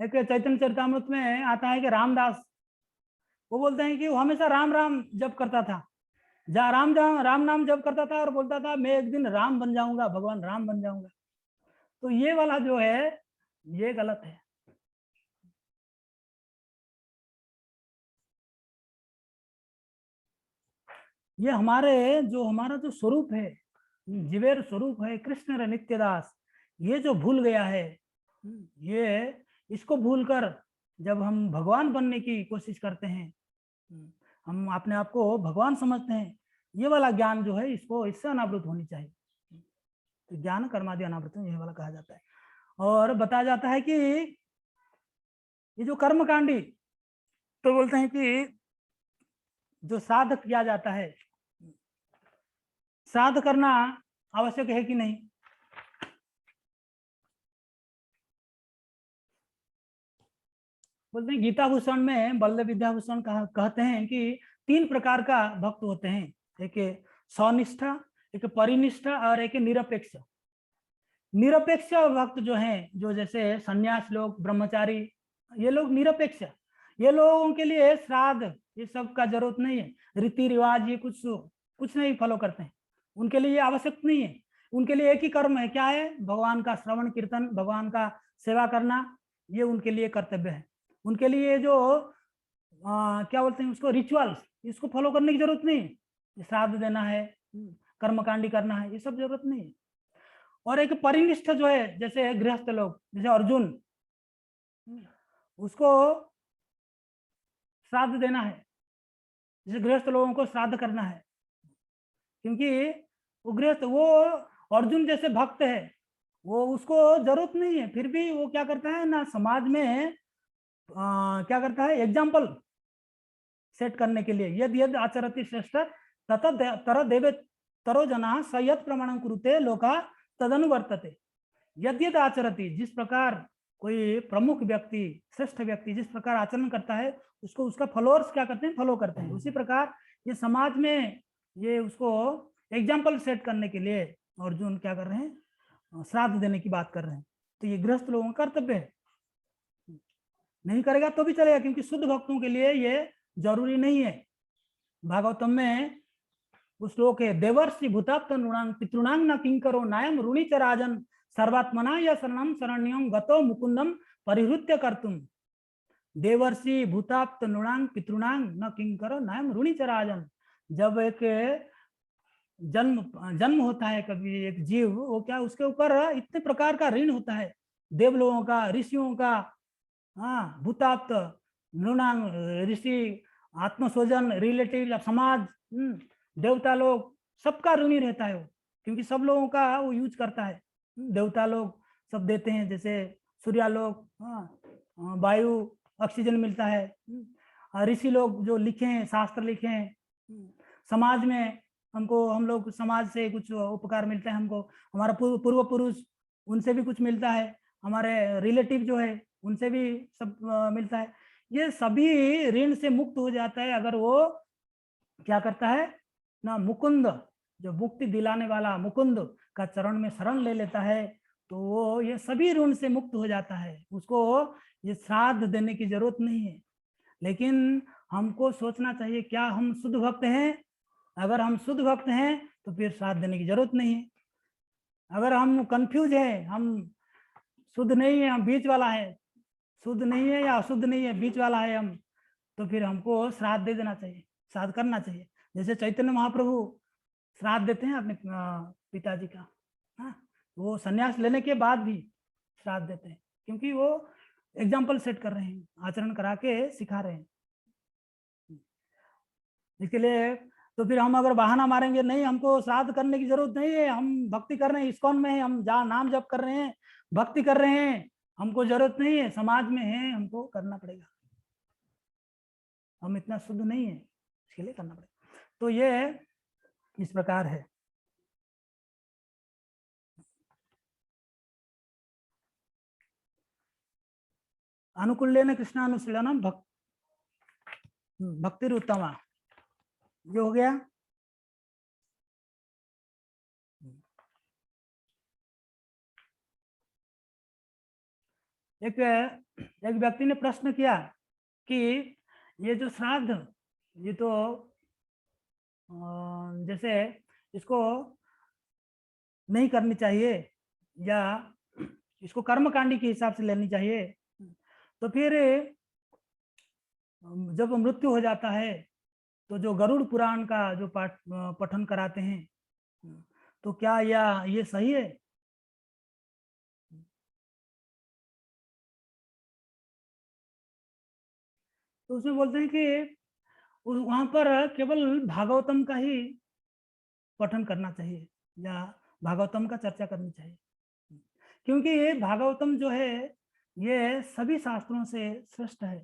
एक चैतन्य चरितामृत में आता है कि रामदास, वो बोलते हैं कि वो हमेशा राम राम जप करता था, राम नाम जप करता था और बोलता था मैं एक दिन राम बन जाऊंगा, भगवान राम बन जाऊंगा। तो ये वाला जो है ये गलत है। ये हमारा जो स्वरूप है, जीवेर स्वरूप है कृष्ण नित्यदास, ये जो भूल गया है, ये इसको भूलकर जब हम भगवान बनने की कोशिश करते हैं, हम अपने आप को भगवान समझते हैं, ये वाला ज्ञान जो है इससे अनावृत होनी चाहिए। तो ज्ञान कर्मादि अनावृत ये वाला कहा जाता है। और बताया जाता है कि ये जो कर्मकांडी, तो बोलते हैं कि जो श्राद्ध किया जाता है, श्राद्ध करना आवश्यक है कि नहीं। बोलते हैं गीता भूषण में बल्लभ विद्याभूषण कहते हैं कि 3 प्रकार का भक्त होते हैं, एक स्वनिष्ठा, एक परिनिष्ठा और एक निरपेक्ष। निरपेक्ष भक्त जो हैं, जो जैसे सन्यास लोग, ब्रह्मचारी, ये लोग निरपेक्ष, ये लोगों के लिए श्राद्ध ये सब का जरूरत नहीं है, रीति रिवाज ये कुछ नहीं फॉलो करते हैं, उनके लिए ये आवश्यक नहीं है। उनके लिए एक ही कर्म है, क्या है? भगवान का श्रवण कीर्तन, भगवान का सेवा करना, ये उनके लिए कर्तव्य है। उनके लिए जो क्या बोलते हैं उसको, रिचुअल्स, इसको फॉलो करने की जरूरत नहीं है। श्राद्ध देना है, कर्मकांडी करना है, ये सब जरूरत नहीं है। और एक परिनिष्ठ जो है, जैसे गृहस्थ लोग, जैसे अर्जुन, उसको श्राद्ध देना है, जैसे गृहस्थ लोगों को श्राद्ध करना है, क्योंकि वो गृहस्थ, वो अर्जुन जैसे भक्त है, वो उसको जरूरत नहीं है, फिर भी वो क्या करता है ना, समाज में क्या करता है, एग्जाम्पल सेट करने के लिए, यद यद आचरति श्रेष्ठ तथा तर देवे तरो जना सयत प्रमाणं कुरुते लोका तदनुवर्तते। यद यद आचरति, जिस प्रकार कोई प्रमुख व्यक्ति, श्रेष्ठ व्यक्ति जिस प्रकार आचरण करता है, उसको उसका फॉलोअर्स क्या करते हैं, फॉलो करते हैं। उसी प्रकार ये समाज में ये उसको एग्जाम्पल सेट करने के लिए अर्जुन क्या कर रहे हैं, श्राद्ध देने की बात कर रहे हैं। तो ये गृहस्थ लोगों का कर्तव्य है, नहीं करेगा तो भी चलेगा, क्योंकि शुद्ध भक्तों के लिए ये जरूरी नहीं है। भागवतम में उस श्लोक है, देवर्षि भूताप्त नृणांग पितृणांग न किंकरो नायम ऋणी च राजन सर्वात्मना या शरणम शरण्यम गतो मुकुंदम परिहृत्य कर्तुम। देवर्षि भूताप्त नृणांग पितृणांग न किंकरो नायम ऋणी च राजन। जब एक जन्म होता है कभी एक जीव, वो क्या, उसके ऊपर इतने प्रकार का ऋण होता है, देव लोगों का, ऋषियों का, हाँ, भूताप्त नृणांग, ऋषि, आत्मस्वजन, रिलेटिव, समाज, देवता लोग, सबका ऋणी रहता है वो, क्योंकि सब लोगों का वो यूज करता है। देवता लोग सब देते हैं, जैसे सूर्यालोक, वायु, ऑक्सीजन मिलता है। ऋषि लोग जो लिखे हैं, शास्त्र लिखे हैं, समाज में हमको, हम लोग समाज से कुछ उपकार मिलता है हमको, हमारा पूर्व पुरुष, उनसे भी कुछ मिलता है, हमारे रिलेटिव जो है उनसे भी सब मिलता है। ये सभी ऋण से मुक्त हो जाता है अगर वो क्या करता है ना, मुकुंद, जो मुक्ति दिलाने वाला मुकुंद का चरण में शरण ले लेता है, तो वो ये सभी ऋण से मुक्त हो जाता है। उसको ये श्राद्ध देने की जरूरत नहीं है। लेकिन हमको सोचना चाहिए, क्या हम शुद्ध भक्त हैं? अगर हम शुद्ध भक्त हैं तो फिर श्राद्ध देने की जरूरत नहीं है। अगर हम कंफ्यूज है, हम शुद्ध नहीं है, हम बीच वाला है, शुद्ध नहीं है या अशुद्ध नहीं है, बीच वाला है हम, तो फिर हमको श्राद्ध दे देना चाहिए, श्राद्ध करना चाहिए। जैसे चैतन्य महाप्रभु श्राद्ध देते हैं अपने पिताजी का, हाँ, वो संन्यास लेने के बाद भी श्राद्ध देते हैं, क्योंकि वो एग्जाम्पल सेट कर रहे हैं, आचरण करा के सिखा रहे हैं। इसके लिए तो फिर हम अगर बहाना मारेंगे, नहीं हमको श्राद्ध करने की जरूरत नहीं है, हम भक्ति कर रहे हैं, इस्कॉन में है, हम जहाँ नाम जप कर रहे हैं, भक्ति कर रहे हैं, हमको जरूरत नहीं है, समाज में है, हमको करना पड़ेगा, हम इतना शुद्ध नहीं है, इसके लिए करना पड़ेगा। तो ये इस प्रकार है। अनुकूल्यन कृष्णानुशीलनम भक्ति उत्तमा, जो हो गया। एक व्यक्ति ने प्रश्न किया कि ये जो श्राद्ध, ये तो जैसे इसको नहीं करनी चाहिए, या इसको कर्मकांडी के हिसाब से लेनी चाहिए, तो फिर जब मृत्यु हो जाता है तो जो गरुड़ पुराण का जो पठन कराते हैं, तो क्या ये सही है? तो उसमें बोलते हैं कि वहां पर केवल भागवतम का ही पठन करना चाहिए, या भागवतम का चर्चा करनी चाहिए, क्योंकि ये भागवतम जो है ये सभी शास्त्रों से श्रेष्ठ है।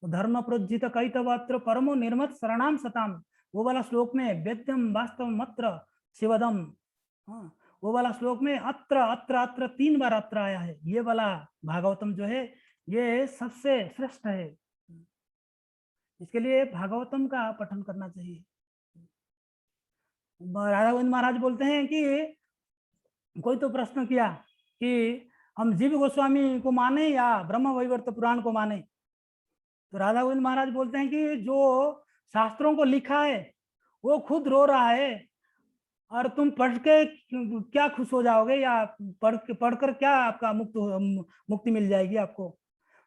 धर्म प्रोज्जित कैतवत्र परमो निर्मत शरणाम सताम, वो वाला श्लोक में वेद्यम वास्तव मत्र शिवदम, हाँ, वो वाला श्लोक में अत्र अत्र अत्र 3 बार अत्र आया है। ये वाला भागवतम जो है ये सबसे श्रेष्ठ है, इसके लिए भागवतम का पठन करना चाहिए। राधा गोविंद महाराज बोलते हैं कि कोई तो प्रश्न किया कि हम जीव गोस्वामी को माने या ब्रह्म वैवर्त पुराण को माने। तो राधा गोविंद महाराज बोलते हैं कि जो शास्त्रों को लिखा है वो खुद रो रहा है, और तुम पढ़ के क्या खुश हो जाओगे, या पढ़कर क्या आपका मुक्ति मिल जाएगी आपको।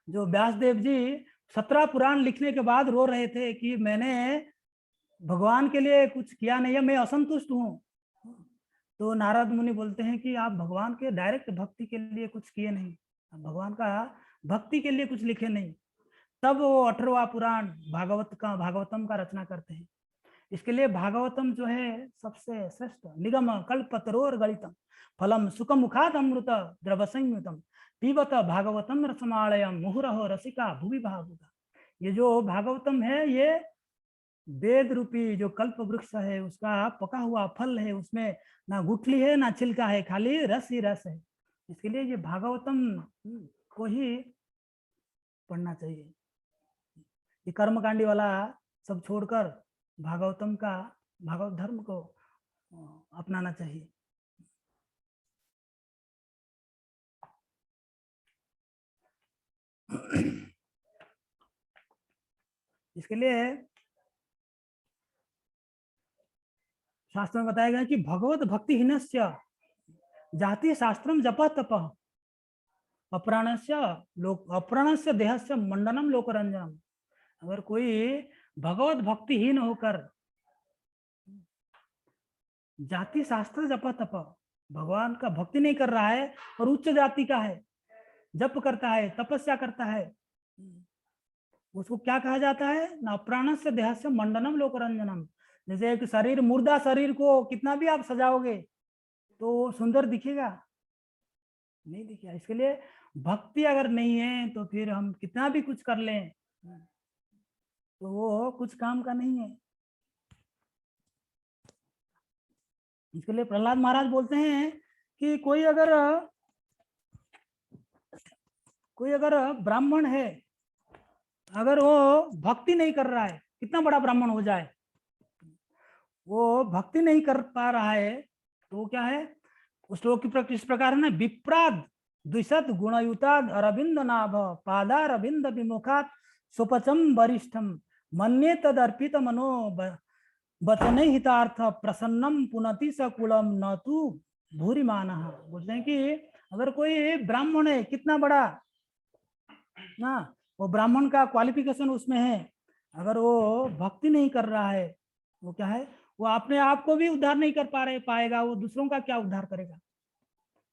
जो व्यासदेव जी 17 पुराण लिखने के बाद रो रहे थे कि मैंने भगवान के लिए कुछ किया नहीं है, मैं असंतुष्ट हूँ। तो नारद मुनि बोलते हैं कि आप भगवान के डायरेक्ट भक्ति के लिए कुछ किए नहीं, भगवान का भक्ति के लिए कुछ लिखे नहीं। तब वो 18वां पुराण भागवतम का रचना करते हैं। इसके लिए भागवतम जो है सबसे श्रेष्ठ, निगम कल्पतरोर गलितम फलम सुख मुखाद अमृत द्रव संयुतम पीबत भागवतम रसमालयम मुहुरहो रसिका भुवि भावुका। ये जो भागवतम है ये वेद रूपी जो कल्प वृक्ष है उसका पका हुआ फल है, उसमें ना गुठली है ना छिलका है, खाली रस ही रस है। इसके लिए ये भागवतम को ही पढ़ना चाहिए। ये कर्मकांडी वाला सब छोड़कर भागवतम का, भागवत धर्म को अपनाना चाहिए। इसके लिए शास्त्र में बताया गया कि भगवत भक्ति हीनस्य जाति शास्त्रम जप तप अप्राणस्य देहस्य मंडनम लोकरंजनम। अगर कोई भगवत भक्तिहीन होकर जाति शास्त्र जप तप, भगवान का भक्ति नहीं कर रहा है और उच्च जाति का है, जप करता है, तपस्या करता है, उसको क्या कहा जाता है ना, अप्राणस्य देहस्य मंडनम लोकरंजनम। जैसे एक शरीर, मुर्दा शरीर को कितना भी आप सजाओगे तो सुंदर दिखेगा नहीं दिखेगा। इसके लिए भक्ति अगर नहीं है तो फिर हम कितना भी कुछ कर लें तो वो कुछ काम का नहीं है। इसके लिए प्रहलाद महाराज बोलते हैं कि कोई अगर ब्राह्मण है, अगर वो भक्ति नहीं कर रहा है, कितना बड़ा ब्राह्मण हो जाए, वो भक्ति नहीं कर पा रहा है तो वो क्या है, उस श्लोक की प्रकृति इस प्रकार है ना, विप्राद द्विशत गुणयुताद अरविंद नाभ पादारविंद विमुखात सुपचम वरिष्ठम मन्ये तद अर्पित मनो वचने हितार्थ प्रसन्नम पुनति सकुलम न तू भूरि माना। बोलते हैं कि अगर कोई ब्राह्मण है, कितना बड़ा ना, वो ब्राह्मण का क्वालिफिकेशन उसमें है, अगर वो भक्ति नहीं कर रहा है वो क्या है, वो अपने आप को भी उद्धार नहीं कर पाएगा, वो दूसरों का क्या उद्धार करेगा।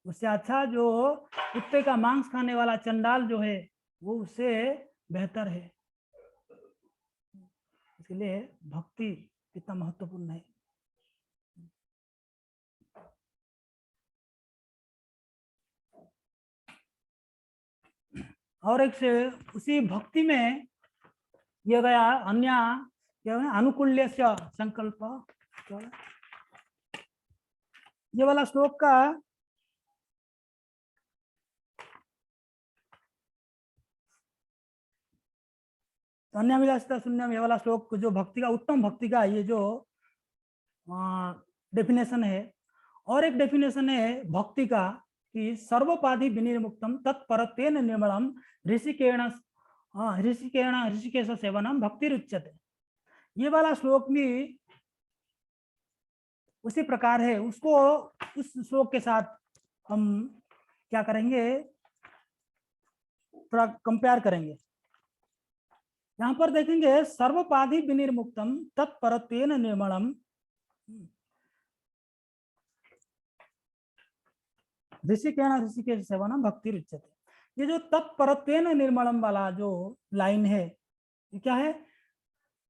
उससे अच्छा जो कुत्ते का मांस खाने वाला चंडाल जो है वो उससे बेहतर है। इसलिए भक्ति कितना महत्वपूर्ण है। और एक से उसी भक्ति में ये गया अन्य क्या है, अनुकूल्य से संकल्प, ये वाला श्लोक का अन्यमिलासिता शून्यम, ये वाला श्लोक जो भक्ति का, उत्तम भक्ति का ये जो डेफिनेशन है। और एक डेफिनेशन है भक्ति का कि सर्वोपाधि विनिर्मुक्तम तत्परत्वेन निर्मलम ऋषिकेश सेवनम भक्ति रुच्यते। ये वाला श्लोक भी उसी प्रकार है, उसको उस श्लोक के साथ हम क्या करेंगे, थोड़ा कंपेयर करेंगे। यहाँ पर देखेंगे सर्वोपाधि विनिर्मुक्तम तत्परत्वेन निर्मलम ऋषिकेश सेवनम भक्ति रुच्यते। ये जो तत्परत्वेन निर्मलम वाला जो लाइन है, ये क्या है,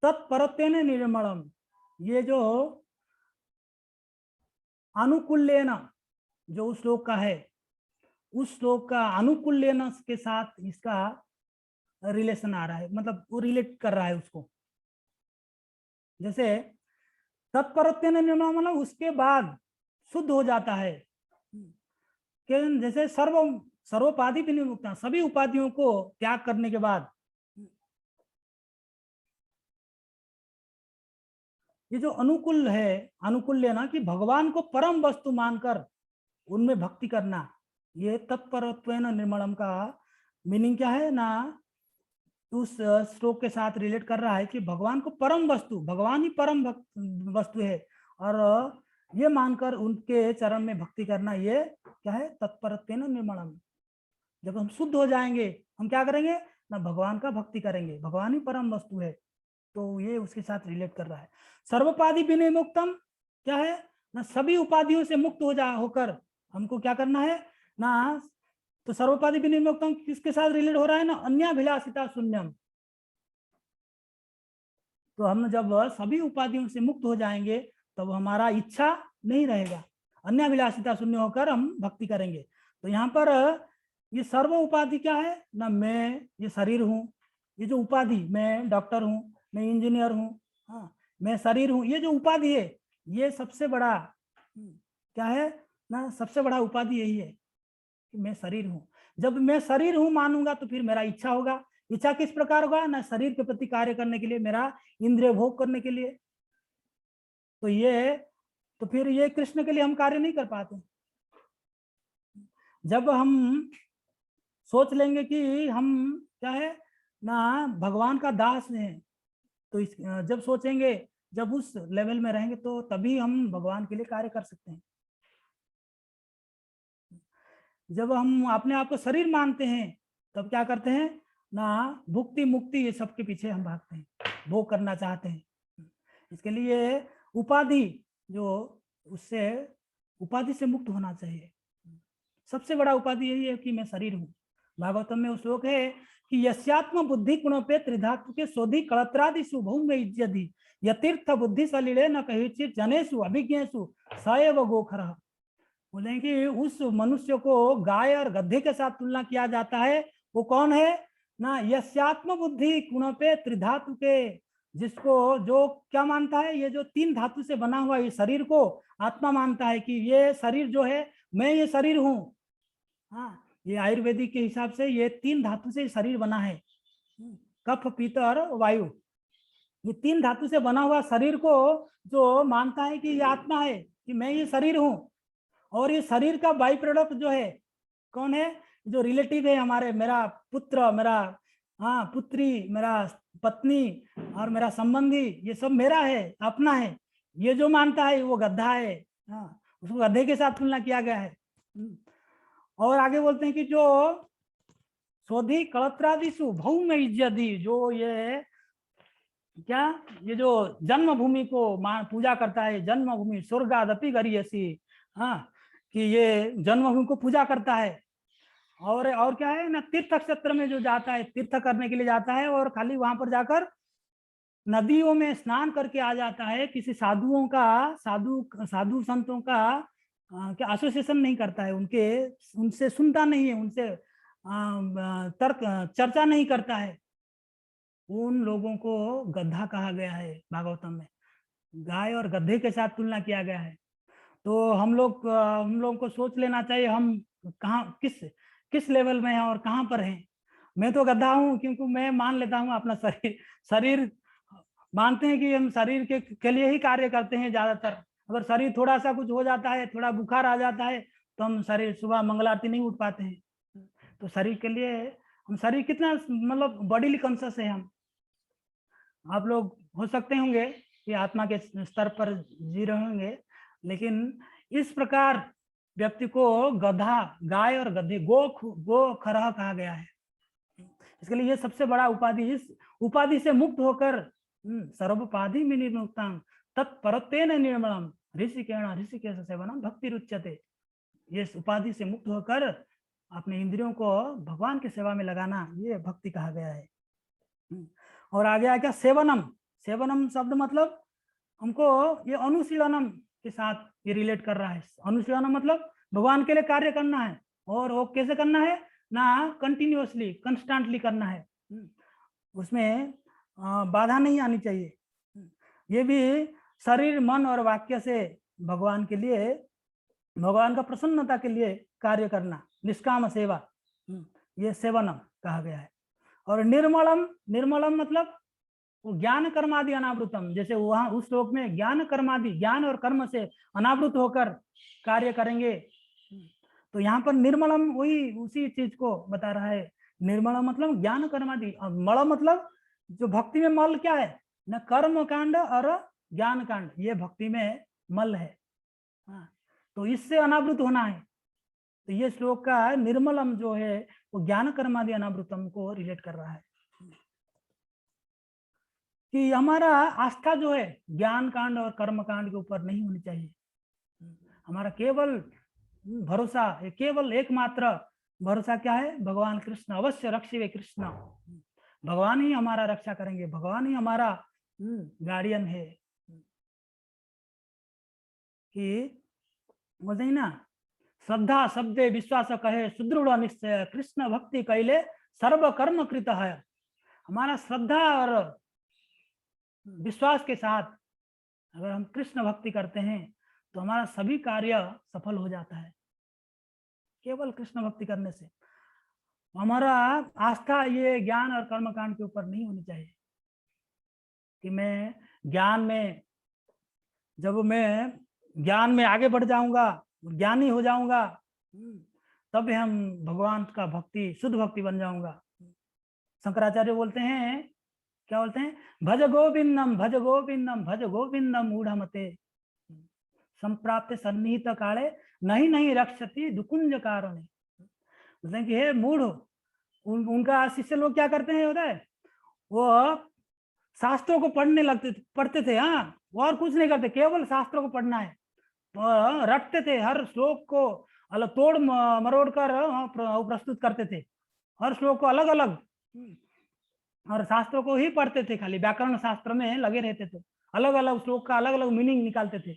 तत्परत्वेन निर्मलम, ये जो अनुकूल्यन जो उस श्लोक का है, उस श्लोक का अनुकूल्यन के साथ इसका रिलेशन आ रहा है, मतलब वो रिलेट कर रहा है उसको। जैसे तत्परत्वेन निर्मलम मतलब उसके बाद शुद्ध हो जाता है, जैसे सर्वोपाधि विनिर्मुक्ता, सभी उपाधियों को त्याग करने के बाद ये जो अनुकूल है, अनुकूल्य ना कि भगवान को परम वस्तु मानकर उनमें भक्ति करना, ये तत्परत्वेन निर्मलम का मीनिंग क्या है ना, उस श्लोक के साथ रिलेट कर रहा है कि भगवान को परम वस्तु, भगवान ही परम वस्तु है, और ये मानकर उनके चरण में भक्ति करना, ये क्या है, तत्परत्वेन निर्मलम। जब हम शुद्ध हो जाएंगे, हम क्या करेंगे ना, भगवान का भक्ति करेंगे, भगवान ही परम वस्तु है। तो ये उसके साथ रिलेट कर रहा है। सर्वोपाधि विनिमुक्तम क्या है ना, सभी उपाधियों से मुक्त होकर हमको क्या करना है ना, तो सर्वोपाधि विनिमुक्तम किसके साथ रिलेट हो रहा है ना, अन्याभिलाषिता शून्यम। तो हम जब सभी उपाधियों से मुक्त हो जाएंगे तब हमारा इच्छा नहीं रहेगा, अन्याभिलाषिता शून्य होकर हम भक्ति करेंगे। तो यहाँ पर ये सर्व उपाधि क्या है ना, मैं ये शरीर हूँ, ये जो उपाधि, मैं डॉक्टर हूँ, मैं इंजीनियर हूँ, हाँ मैं शरीर हूँ, ये जो उपाधि है ये सबसे बड़ा क्या है ना, सबसे बड़ा उपाधि यही है कि मैं शरीर हूँ। जब मैं शरीर हूँ मानूंगा तो फिर मेरा इच्छा होगा, इच्छा किस प्रकार होगा ना, शरीर के प्रति कार्य करने के लिए, मेरा इंद्रिय भोग करने के लिए। तो ये, तो फिर ये कृष्ण के लिए हम कार्य नहीं कर पाते। जब हम सोच लेंगे कि हम क्या है ना, भगवान का दास हैं, तो जब सोचेंगे, जब उस लेवल में रहेंगे तो तभी हम भगवान के लिए कार्य कर सकते हैं। जब हम अपने आप को शरीर मानते हैं तब क्या करते हैं ना, भुक्ति मुक्ति ये सबके पीछे हम भागते हैं, भोग करना चाहते हैं। इसके लिए उपाधि, जो उससे उपाधि से मुक्त होना चाहिए। सबसे बड़ा उपाधि यही है कि मैं शरीर हूँ। भागवतम में श्लोक है कि यस्यात्म बुद्धि गुणोपे त्रिधातु के शोधि कलत्रादिषु भौम इज्जति यतीर्थ बुद्धि सलिले न कहिचित जनेषु अभिज्ञेषु सएव गोखरः। बोले कि उस मनुष्य को गाय और गधे के साथ तुलना किया जाता है। वो कौन है ना, यस्यात्म बुद्धि गुणोपे त्रिधातु के, जिसको जो क्या मानता है, ये जो तीन धातु से बना हुआ ये शरीर को आत्मा मानता है कि ये शरीर जो है मैं ये शरीर हूँ। हाँ, ये आयुर्वेदिक के हिसाब से ये तीन धातु से शरीर बना है, कफ पित्त और वायु। ये तीन धातु से बना हुआ शरीर को जो मानता है कि ये आत्मा है, कि मैं ये शरीर हूँ, और ये शरीर का बाई प्रोडक्ट जो है कौन है, जो रिलेटिव है हमारे, मेरा पुत्र, मेरा हाँ पुत्री, मेरा पत्नी और मेरा संबंधी, ये सब मेरा है, अपना है। ये जो मानता है वो गधा है। हाँ, उसको गधे के साथ तुलना किया गया है। और आगे बोलते हैं कि जो शोधि कलत्रादिशु भौम इज्जति, जो ये क्या, ये जो जन्मभूमि को पूजा करता है, जन्मभूमि स्वर्गादपि गरीयसी, हाँ कि ये जन्मभूमि को पूजा करता है। और क्या है ना, तीर्थ क्षेत्र में जो जाता है, तीर्थ करने के लिए जाता है, और खाली वहां पर जाकर नदियों में स्नान करके आ जाता है, किसी साधुओं का, साधु संतों का क्या एसोसिएशन नहीं करता है, उनसे सुनता नहीं है, उनसे तर्क चर्चा नहीं करता है, उन लोगों को गधा कहा गया है भागवतम में। गाय और गधे के साथ तुलना किया गया है। तो हम लोग को सोच लेना चाहिए हम कहाँ, किस लेवल में हैं और कहाँ पर हैं। मैं तो गधा हूँ, क्योंकि मैं मान लेता हूँ अपना शरीर मानते हैं कि हम शरीर के लिए ही कार्य करते हैं ज्यादातर। अगर शरीर थोड़ा सा कुछ हो जाता है, थोड़ा बुखार आ जाता है, तो हम शरीर सुबह मंगल आरती नहीं उठ पाते हैं। तो शरीर के लिए हम, शरीर कितना मतलब बॉडीली कॉन्शियस है हम। आप लोग हो सकते होंगे कि आत्मा के स्तर पर जी रहे होंगे, लेकिन इस प्रकार व्यक्ति को गधा, गाय और गधे, गो खरह कहा गया है। इसके लिए ये सबसे बड़ा उपाधि, इस उपाधि से मुक्त होकर सर्वोपाधि में निर्मुक्तांग तत्परत्वेन निर्मलम ऋषिकेश सेवनम भक्ति रुच्यते। ये उपाधि से मुक्त होकर अपने इंद्रियों को भगवान की सेवा में लगाना, ये भक्ति कहा गया है। और आगे आ क्या, सेवनम, सेवनम शब्द मतलब हमको ये अनुशीलनम के साथ ये रिलेट कर रहा है। अनुशीलनम मतलब भगवान के लिए कार्य करना है, और वो कैसे करना है ना, कंटिन्यूअसली, कंस्टेंटली करना है, उसमें बाधा नहीं आनी चाहिए। ये भी शरीर मन और वाक्य से भगवान के लिए, भगवान का प्रसन्नता के लिए कार्य करना, निष्काम सेवा, ये सेवनम कहा गया है। और निर्मलम, निर्मलम मतलब वो ज्ञान कर्मादि अनावृतम, जैसे वहां उस श्लोक में ज्ञान कर्मादि, ज्ञान और कर्म से अनावृत होकर कार्य करेंगे, तो यहाँ पर निर्मलम वही उसी चीज को बता रहा है। निर्मलम मतलब ज्ञान कर्मादि, मल मतलब जो भक्ति में मल क्या है न, कर्म कांड और ज्ञान कांड, ये भक्ति में मल है। हाँ, तो इससे अनावृत होना है। तो ये श्लोक का निर्मलम जो है वो ज्ञान कर्मादि अनावृतम को रिलेट कर रहा है कि हमारा आस्था जो है ज्ञान कांड और कर्म कांड के ऊपर नहीं होनी चाहिए। हमारा केवल भरोसा, केवल एकमात्र भरोसा क्या है, भगवान कृष्ण। अवश्य रक्षिवे कृष्ण, भगवान ही हमारा रक्षा करेंगे, भगवान ही हमारा गार्डियन है। कि बोलते हैं ना, श्रद्धा शब्दे विश्वास कहे सुदृढ़ निश्चय, कृष्ण भक्ति कैले सर्व कर्म कृत है। हमारा श्रद्धा और विश्वास के साथ अगर हम कृष्ण भक्ति करते हैं तो हमारा सभी कार्य सफल हो जाता है। केवल कृष्ण भक्ति करने से हमारा आस्था ये ज्ञान और कर्मकांड के ऊपर नहीं होनी चाहिए कि मैं ज्ञान में, जब मैं ज्ञान में आगे बढ़ जाऊंगा, ज्ञानी हो जाऊंगा, तब हम भगवान का भक्ति, शुद्ध भक्ति बन जाऊंगा। शंकराचार्य बोलते हैं, क्या बोलते हैं, भज गोविंदम भज गोविंदम भज गोविंदम मूढ़मते, संप्राप्त सन्निहित काले नहीं नहीं रक्षति दुकुंज कारणे। बोलते हैं कि हे मूढ़, उनका शिष्य लोग क्या करते हैं होता है, वो शास्त्रों को पढ़ते थे। हाँ, वो और कुछ नहीं करते, केवल शास्त्रों को पढ़ना है, रटते थे, हर श्लोक को अलग तोड़ मरोड़ कर प्रस्तुत करते थे, हर श्लोक को अलग अलग, और शास्त्रों को ही पढ़ते थे, खाली व्याकरण शास्त्र में लगे रहते थे, अलग अलग श्लोक का अलग अलग मीनिंग निकालते थे।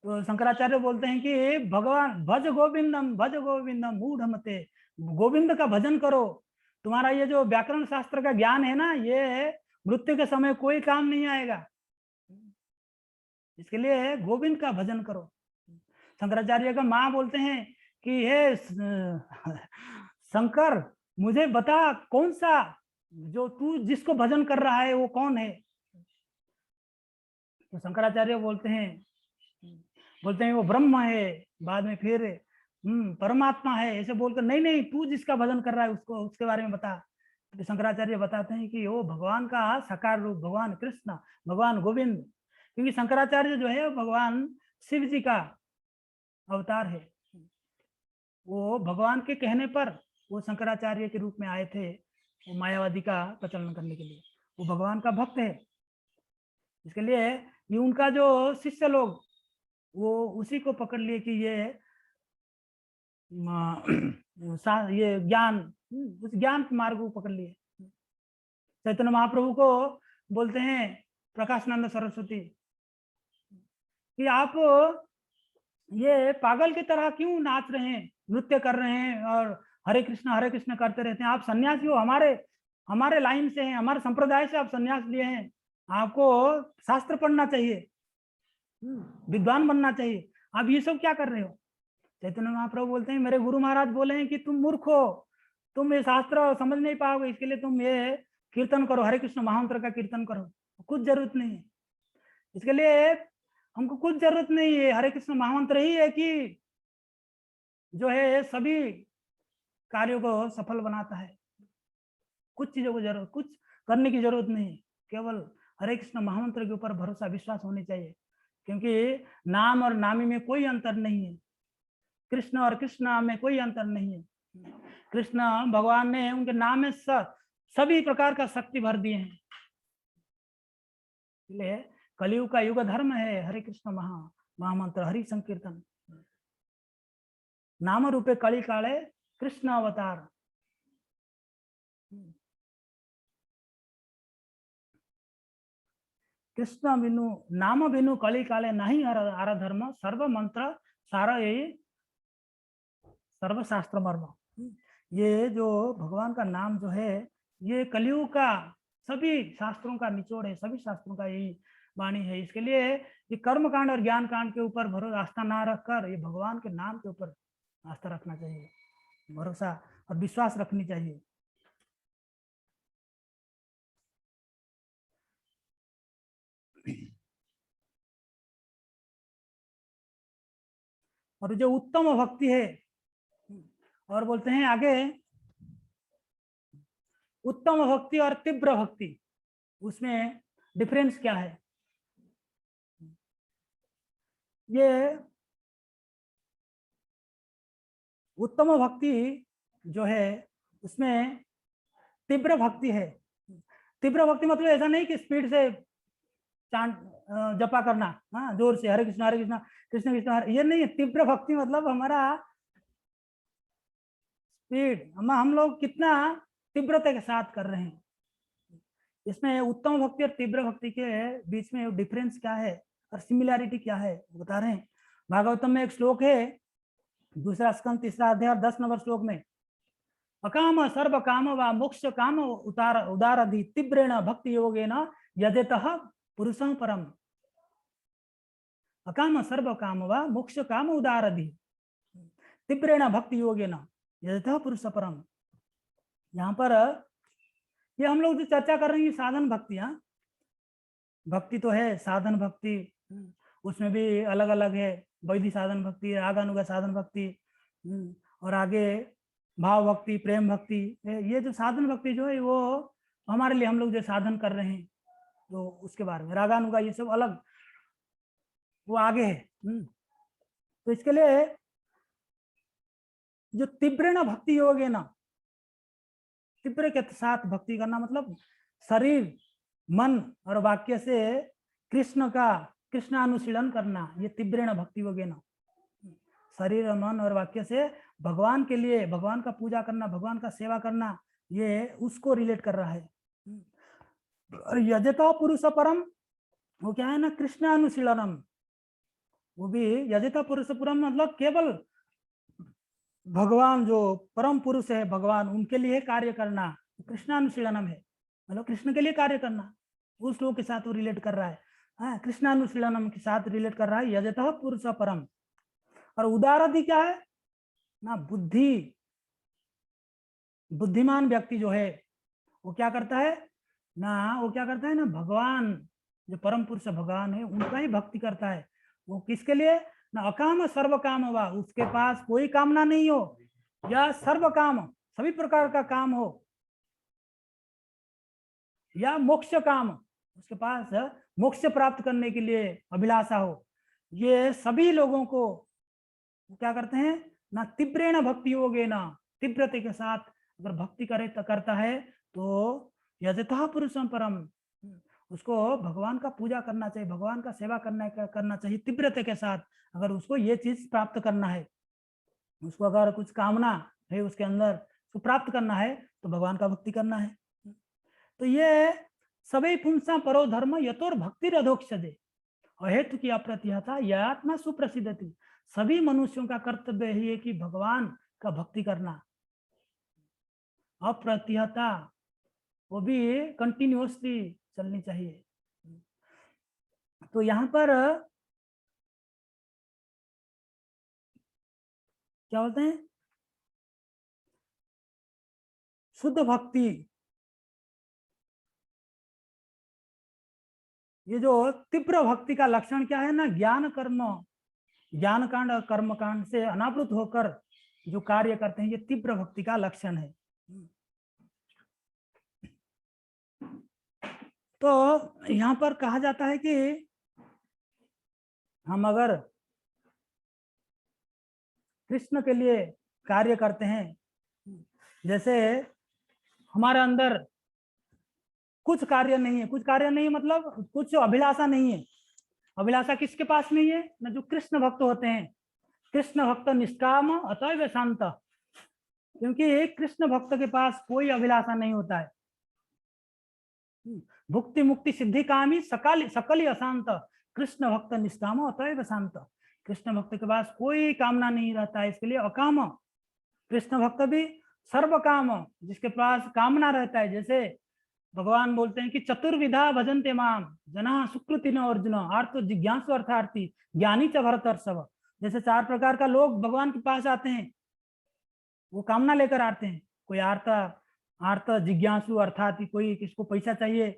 तो शंकराचार्य बोलते हैं कि भगवान भज गोविंदम मूढ़मते, गोविंद का भजन करो, तुम्हारा ये जो व्याकरण शास्त्र का ज्ञान है ना, ये मृत्यु के समय कोई काम नहीं आएगा, इसके लिए गोविंद का भजन करो। शंकराचार्य का माँ बोलते हैं कि हे शंकर, मुझे बता कौन सा, जो तू जिसको भजन कर रहा है वो कौन है। तो शंकराचार्य बोलते हैं वो ब्रह्म है, बाद में फिर परमात्मा है, ऐसे बोलकर नहीं नहीं तू जिसका भजन कर रहा है उसको, उसके बारे में बता। तो शंकराचार्य बताते हैं कि वो भगवान का साकार रूप, भगवान कृष्ण, भगवान गोविंद, क्योंकि शंकराचार्य जो है भगवान शिव जी का अवतार है। वो भगवान के कहने पर वो शंकराचार्य के रूप में आए थे, वो मायावादी का प्रचलन करने के लिए। वो भगवान का भक्त है, इसके लिए ये उनका जो शिष्य लोग वो उसी को पकड़ लिए कि ये ज्ञान, उस ज्ञान के मार्ग को पकड़ लिए। चैतन्य महाप्रभु को बोलते हैं प्रकाशानंद सरस्वती कि आप ये पागल की तरह क्यों नाच रहे हैं, नृत्य कर रहे हैं और हरे कृष्ण करते रहते हैं, आप सन्यासी हो, हमारे लाइन से हैं, हमारे संप्रदाय से आप सन्यास लिए हैं, आपको शास्त्र पढ़ना चाहिए, विद्वान बनना चाहिए, आप ये सब क्या कर रहे हो। चैतन्य महाप्रभु बोलते हैं मेरे गुरु महाराज बोले हैं कि तुम मूर्ख हो, तुम ये शास्त्र समझ नहीं पाओगे, इसके लिए तुम ये कीर्तन करो, हरे कृष्ण महामंत्र का कीर्तन करो, कुछ जरूरत नहीं है, इसके लिए हमको कुछ जरूरत नहीं है, हरे कृष्ण महामंत्र ही है कि जो है सभी कार्यों को सफल बनाता है, कुछ चीजों को जरूरत, कुछ करने की जरूरत नहीं, केवल हरे कृष्ण महामंत्र के ऊपर भरोसा विश्वास होनी चाहिए, क्योंकि नाम और नामी में कोई अंतर नहीं है, कृष्ण और कृष्ण में कोई अंतर नहीं है। कृष्ण भगवान ने उनके नाम में सभी प्रकार का शक्ति भर दिए हैं, इसलिए कलयुग का युग धर्म है हरे कृष्ण महामंत्र, हरि संकीर्तन, नाम रूपे कली काले कृष्ण अवतार। कृष्ण बिनु नाम बिनु कली काले नहीं आरा धर्म, सर्व मंत्र सारा यही सर्वशास्त्र मर्म। ये जो भगवान का नाम जो है ये कलयुग का सभी शास्त्रों का निचोड़ है, सभी शास्त्रों का यही वाणी है, इसके लिए ये कर्म कांड और ज्ञान कांड के ऊपर भरोसा आस्था ना रखकर ये भगवान के नाम के ऊपर आस्था रखना चाहिए, भरोसा और विश्वास रखनी चाहिए। और जो उत्तम भक्ति है, और बोलते हैं आगे उत्तम भक्ति और तीव्र भक्ति, उसमें डिफरेंस क्या है। ये उत्तम भक्ति जो है उसमें तीव्र भक्ति है। तीव्र भक्ति मतलब ऐसा नहीं कि स्पीड से चांट जपा करना, हाँ जोर से हरे कृष्णा कृष्ण कृष्ण हरे, ये नहीं है। तीव्र भक्ति मतलब हमारा स्पीड, हम लोग कितना तीव्रता के साथ कर रहे हैं। इसमें उत्तम भक्ति और तीव्र भक्ति के बीच में डिफरेंस क्या है और सिमिलैरिटी क्या है बता रहे हैं। भागवतम में एक श्लोक है, दूसरा स्कंद तीसरा अध्याय 10 नंबर श्लोक में, अकाम सर्व काम व मोक्ष काम उदारधि तीव्रेण भक्ति योगेन यदेतः पुरुषं परम। अकाम सर्व काम व मोक्ष काम उदारधि तीव्रेण भक्ति योगेन यदेतः पुरुष परम। यहाँ पर ये हम लोग जो चर्चा कर रहे हैं साधन भक्ति, हाँ भक्ति तो है साधन भक्ति, उसमें भी अलग अलग है, वैदिक साधन भक्ति, रागानुगा साधन भक्ति, और आगे भाव भक्ति, प्रेम भक्ति। ये जो साधन भक्ति जो है वो हमारे लिए हम लोग जो साधन कर रहे हैं तो उसके बारे में, रागानुगा ये सब अलग वो आगे है। तो इसके लिए जो तीव्रेण भक्ति योग है ना, तीव्र के साथ भक्ति करना मतलब शरीर मन और वाक्य से कृष्णानुशीलन करना, ये तीव्रेण भक्ति योग है ना। शरीर मन और वाक्य से भगवान के लिए, भगवान का पूजा करना, भगवान का सेवा करना, ये उसको रिलेट कर रहा है। और यजतो पुरुष परम वो क्या है ना, कृष्णानुशीलनम, वो भी यजतो पुरुष परम मतलब केवल भगवान जो परम पुरुष है भगवान उनके लिए कार्य करना, कृष्णानुशीलनम है, मतलब कृष्ण के लिए कार्य करना, उस लोग के साथ वो रिलेट कर रहा है। हाँ, कृष्णानुशीलनम के साथ रिलेट कर रहा है यजतो पुरुष परम। और उदारधि क्या है ना, बुद्धिमान व्यक्ति जो है वो क्या करता है ना, वो क्या करता है ना, भगवान जो परम पुरुष भगवान है उनका ही भक्ति करता है। वो किसके लिए ना, अकाम सर्व काम हुआ, उसके पास कोई कामना नहीं हो, या सर्व काम सभी प्रकार का काम हो, या मोक्ष काम उसके पास मोक्ष प्राप्त करने के लिए अभिलाषा हो, ये सभी लोगों को क्या करते हैं ना, तीव्रेण भक्ति योगे ना, तीव्रता के साथ अगर भक्ति करता है तो यजतः पुरुषम परम, उसको भगवान का पूजा करना चाहिए, भगवान का सेवा करना चाहिए तीव्रता के साथ। अगर उसको ये चीज प्राप्त करना है, उसको अगर कुछ कामना है उसके अंदर, उसको प्राप्त करना है तो भगवान का भक्ति करना है। तो ये सभी पुंसा परो धर्म यतोर भक्ति रधोक्षदे अहेतु की अप्रतिहता यह आत्मा सुप्रसिद्ध थी। सभी मनुष्यों का कर्तव्य है कि भगवान का भक्ति करना, अप्रतिहता वो भी कंटिन्यूअसली चलनी चाहिए। तो यहाँ पर क्या बोलते हैं, शुद्ध भक्ति, ये जो तीव्र भक्ति का लक्षण क्या है ना, ज्ञान कांड और कर्म कांड से अनावृत होकर जो कार्य करते हैं, ये तीव्र भक्ति का लक्षण है। तो यहाँ पर कहा जाता है कि हम अगर कृष्ण के लिए कार्य करते हैं, जैसे हमारे अंदर कुछ कार्य नहीं है, कुछ कार्य नहीं मतलब कुछ अभिलाषा नहीं है। अभिलाषा किसके पास नहीं है ना, जो कृष्ण भक्त होते हैं। कृष्ण भक्त निष्काम अतएव शांत, क्योंकि कृष्ण भक्त के पास कोई अभिलाषा नहीं होता है। भुक्ति मुक्ति सिद्धि कामी सकल अशांत, कृष्ण भक्त निष्काम अतएव शांत। कृष्ण भक्त के पास कोई कामना नहीं रहता है, इसके लिए अकाम। कृष्ण भक्त भी सर्व काम, जिसके पास कामना रहता है, जैसे भगवान बोलते हैं कि चतुर्विधा भजन्ते माम जना सुकृति न अर्जुन आर्थ जिज्ञासु अर्थार्थी ज्ञानी च भरतर्षभ। जैसे 4 प्रकार का लोग भगवान के पास आते हैं, वो कामना लेकर आते हैं। कोई आर्थ जिज्ञासु अर्थार्थी, कोई किसको पैसा चाहिए,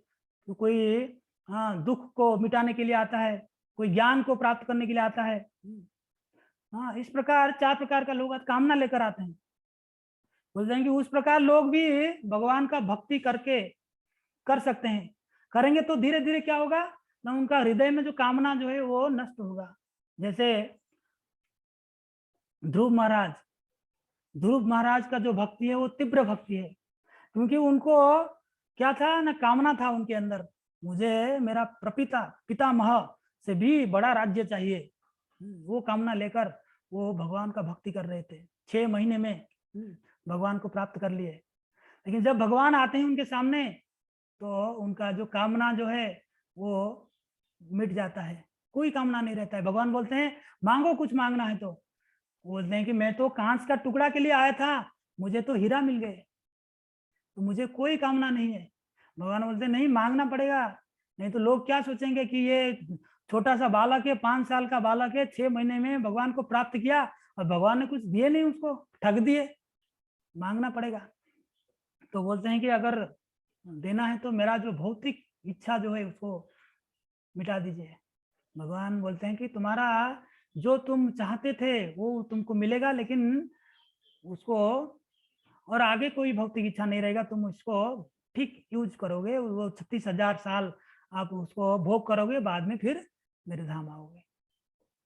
तो कोई दुख को मिटाने के लिए आता है, कोई ज्ञान को प्राप्त करने के लिए आता है। हाँ, इस प्रकार 4 प्रकार का लोग कामना लेकर आते हैं। बोलते हैं कि उस प्रकार लोग भी भगवान का भक्ति करके कर सकते हैं। करेंगे तो धीरे-धीरे क्या होगा ना, उनका हृदय में जो कामना जो है वो नष्ट होगा। जैसे ध्रुव महाराज, ध्रुव महाराज का जो भक्ति है वो तीव्र भक्ति है, क्योंकि उनको क्या था ना, कामना था उनके अंदर, मुझे मेरा प्रपिता पितामह से भी बड़ा राज्य चाहिए। वो कामना लेकर वो भगवान का भक्ति कर रहे थे। 6 महीने में भगवान को प्राप्त कर लिए। लेकिन जब भगवान आते हैं उनके सामने तो उनका जो कामना जो है वो मिट जाता है, कोई कामना नहीं रहता है। भगवान बोलते हैं मांगो, कुछ मांगना है तो। बोलते हैं कि मैं तो कांच का टुकड़ा के लिए आया था, मुझे तो हीरा मिल गए, तो मुझे कोई कामना नहीं है। भगवान बोलते हैं नहीं, मांगना पड़ेगा, नहीं तो लोग क्या सोचेंगे कि ये छोटा सा बालक है, 5 साल का बालक है, 6 महीने में भगवान को प्राप्त किया और भगवान ने कुछ दिए नहीं, उसको ठग दिए। मांगना पड़ेगा। तो बोलते हैं कि अगर देना है तो मेरा जो भौतिक इच्छा जो है उसको मिटा दीजिए। भगवान बोलते हैं कि तुम्हारा जो तुम चाहते थे वो तुमको मिलेगा, लेकिन उसको और आगे कोई भौतिक इच्छा नहीं रहेगा, तुम उसको ठीक यूज करोगे, वो 36,000 साल आप उसको भोग करोगे, बाद में फिर मेरे धाम आओगे।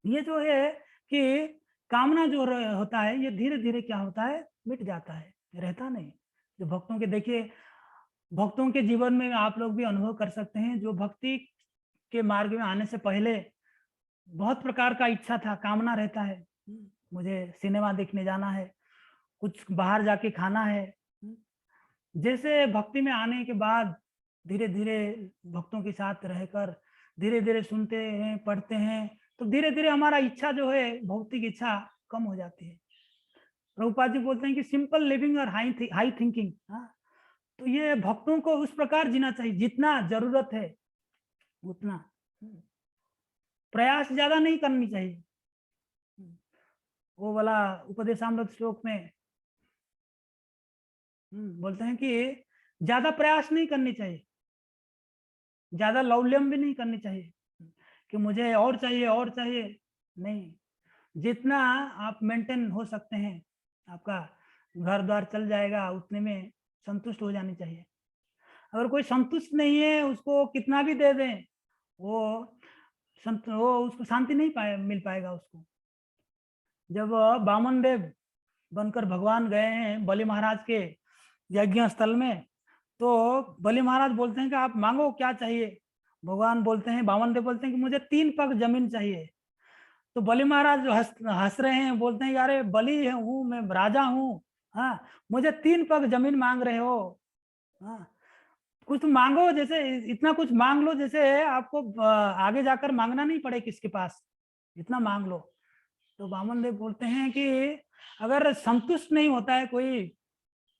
ये जो है कि कामना जो होता है ये धीरे धीरे क्या होता है, मिट जाता है, रहता नहीं। जो भक्तों के, देखिए भक्तों के जीवन में आप लोग भी अनुभव कर सकते हैं, जो भक्ति के मार्ग में आने से पहले बहुत प्रकार का इच्छा था, कामना रहता है, मुझे सिनेमा देखने जाना है, कुछ बाहर जाके खाना है। जैसे भक्ति में आने के बाद धीरे धीरे भक्तों के साथ रहकर धीरे धीरे सुनते हैं, पढ़ते हैं, तो धीरे धीरे हमारा इच्छा जो है, भौतिक इच्छा कम हो जाती है। प्रभुपाद जी बोलते हैं कि सिंपल लिविंग और हाई थिंकिंग। तो ये भक्तों को उस प्रकार जीना चाहिए जितना जरूरत है उतना, प्रयास ज्यादा नहीं करनी चाहिए। वो वाला उपदेशामृत श्लोक में बोलते हैं कि ज्यादा प्रयास नहीं करनी चाहिए, ज्यादा लौल्यम भी नहीं करनी चाहिए कि मुझे और चाहिए और चाहिए, नहीं। जितना आप मेंटेन हो सकते हैं, आपका घर द्वार चल जाएगा, उतने में संतुष्ट हो जानी चाहिए। अगर कोई संतुष्ट नहीं है, उसको कितना भी दे दें, वो उसको शांति नहीं मिल पाएगा उसको। जब बामन देव बनकर भगवान गए हैं बलि महाराज के यज्ञ स्थल में, तो बलि महाराज बोलते हैं कि आप मांगो क्या चाहिए। भगवान बोलते हैं, बामन देव बोलते हैं कि मुझे 3 पग जमीन चाहिए। तो बलि महाराज जो हंस रहे हैं, बोलते हैं यार बलि हूँ मैं, राजा हूँ, हाँ मुझे 3 पग जमीन मांग रहे हो। हाँ, कुछ तो मांगो, जैसे इतना कुछ मांग लो जैसे आपको आगे जाकर मांगना नहीं पड़े किसके पास, इतना मांग लो। तो बामन देव बोलते हैं कि अगर संतुष्ट नहीं होता है कोई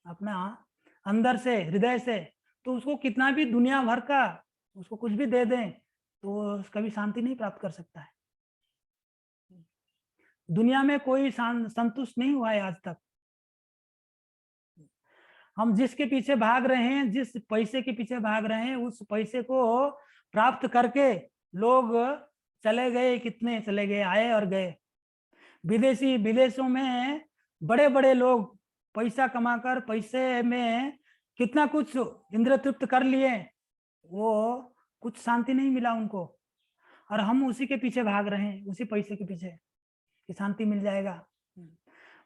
अपना अंदर से, हृदय से, तो उसको कितना भी दुनिया भर का उसको कुछ भी दे दें तो कभी शांति नहीं प्राप्त कर सकता है। दुनिया में कोई संतुष्ट नहीं हुआ है आज तक। हम जिसके पीछे भाग रहे हैं, जिस पैसे के पीछे भाग रहे हैं, उस पैसे को प्राप्त करके लोग चले गए, कितने चले गए, आए और गए। विदेशों में बड़े बड़े लोग पैसा कमाकर पैसे में कितना कुछ इंद्र तृप्त कर लिए, वो कुछ शांति नहीं मिला उनको, और हम उसी के पीछे भाग रहे हैं, उसी पैसे के पीछे कि शांति मिल जाएगा।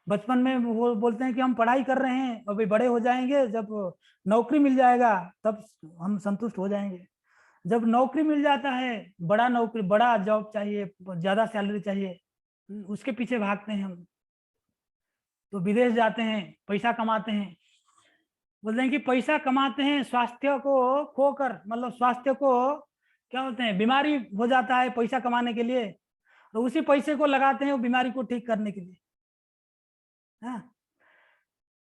बचपन में वो बोलते हैं कि हम पढ़ाई कर रहे हैं, अभी बड़े हो जाएंगे, जब नौकरी मिल जाएगा तब हम संतुष्ट हो जाएंगे। जब नौकरी मिल जाता है, बड़ा नौकरी, बड़ा जॉब चाहिए, ज्यादा सैलरी चाहिए, उसके पीछे भागते हैं हम। तो विदेश जाते हैं, पैसा कमाते हैं, बोलते हैं कि पैसा कमाते हैं स्वास्थ्य को खोकर, मतलब स्वास्थ्य को क्या बोलते हैं, बीमारी हो जाता है पैसा कमाने के लिए, तो उसी पैसे को लगाते हैं वो बीमारी को ठीक करने के लिए। हाँ,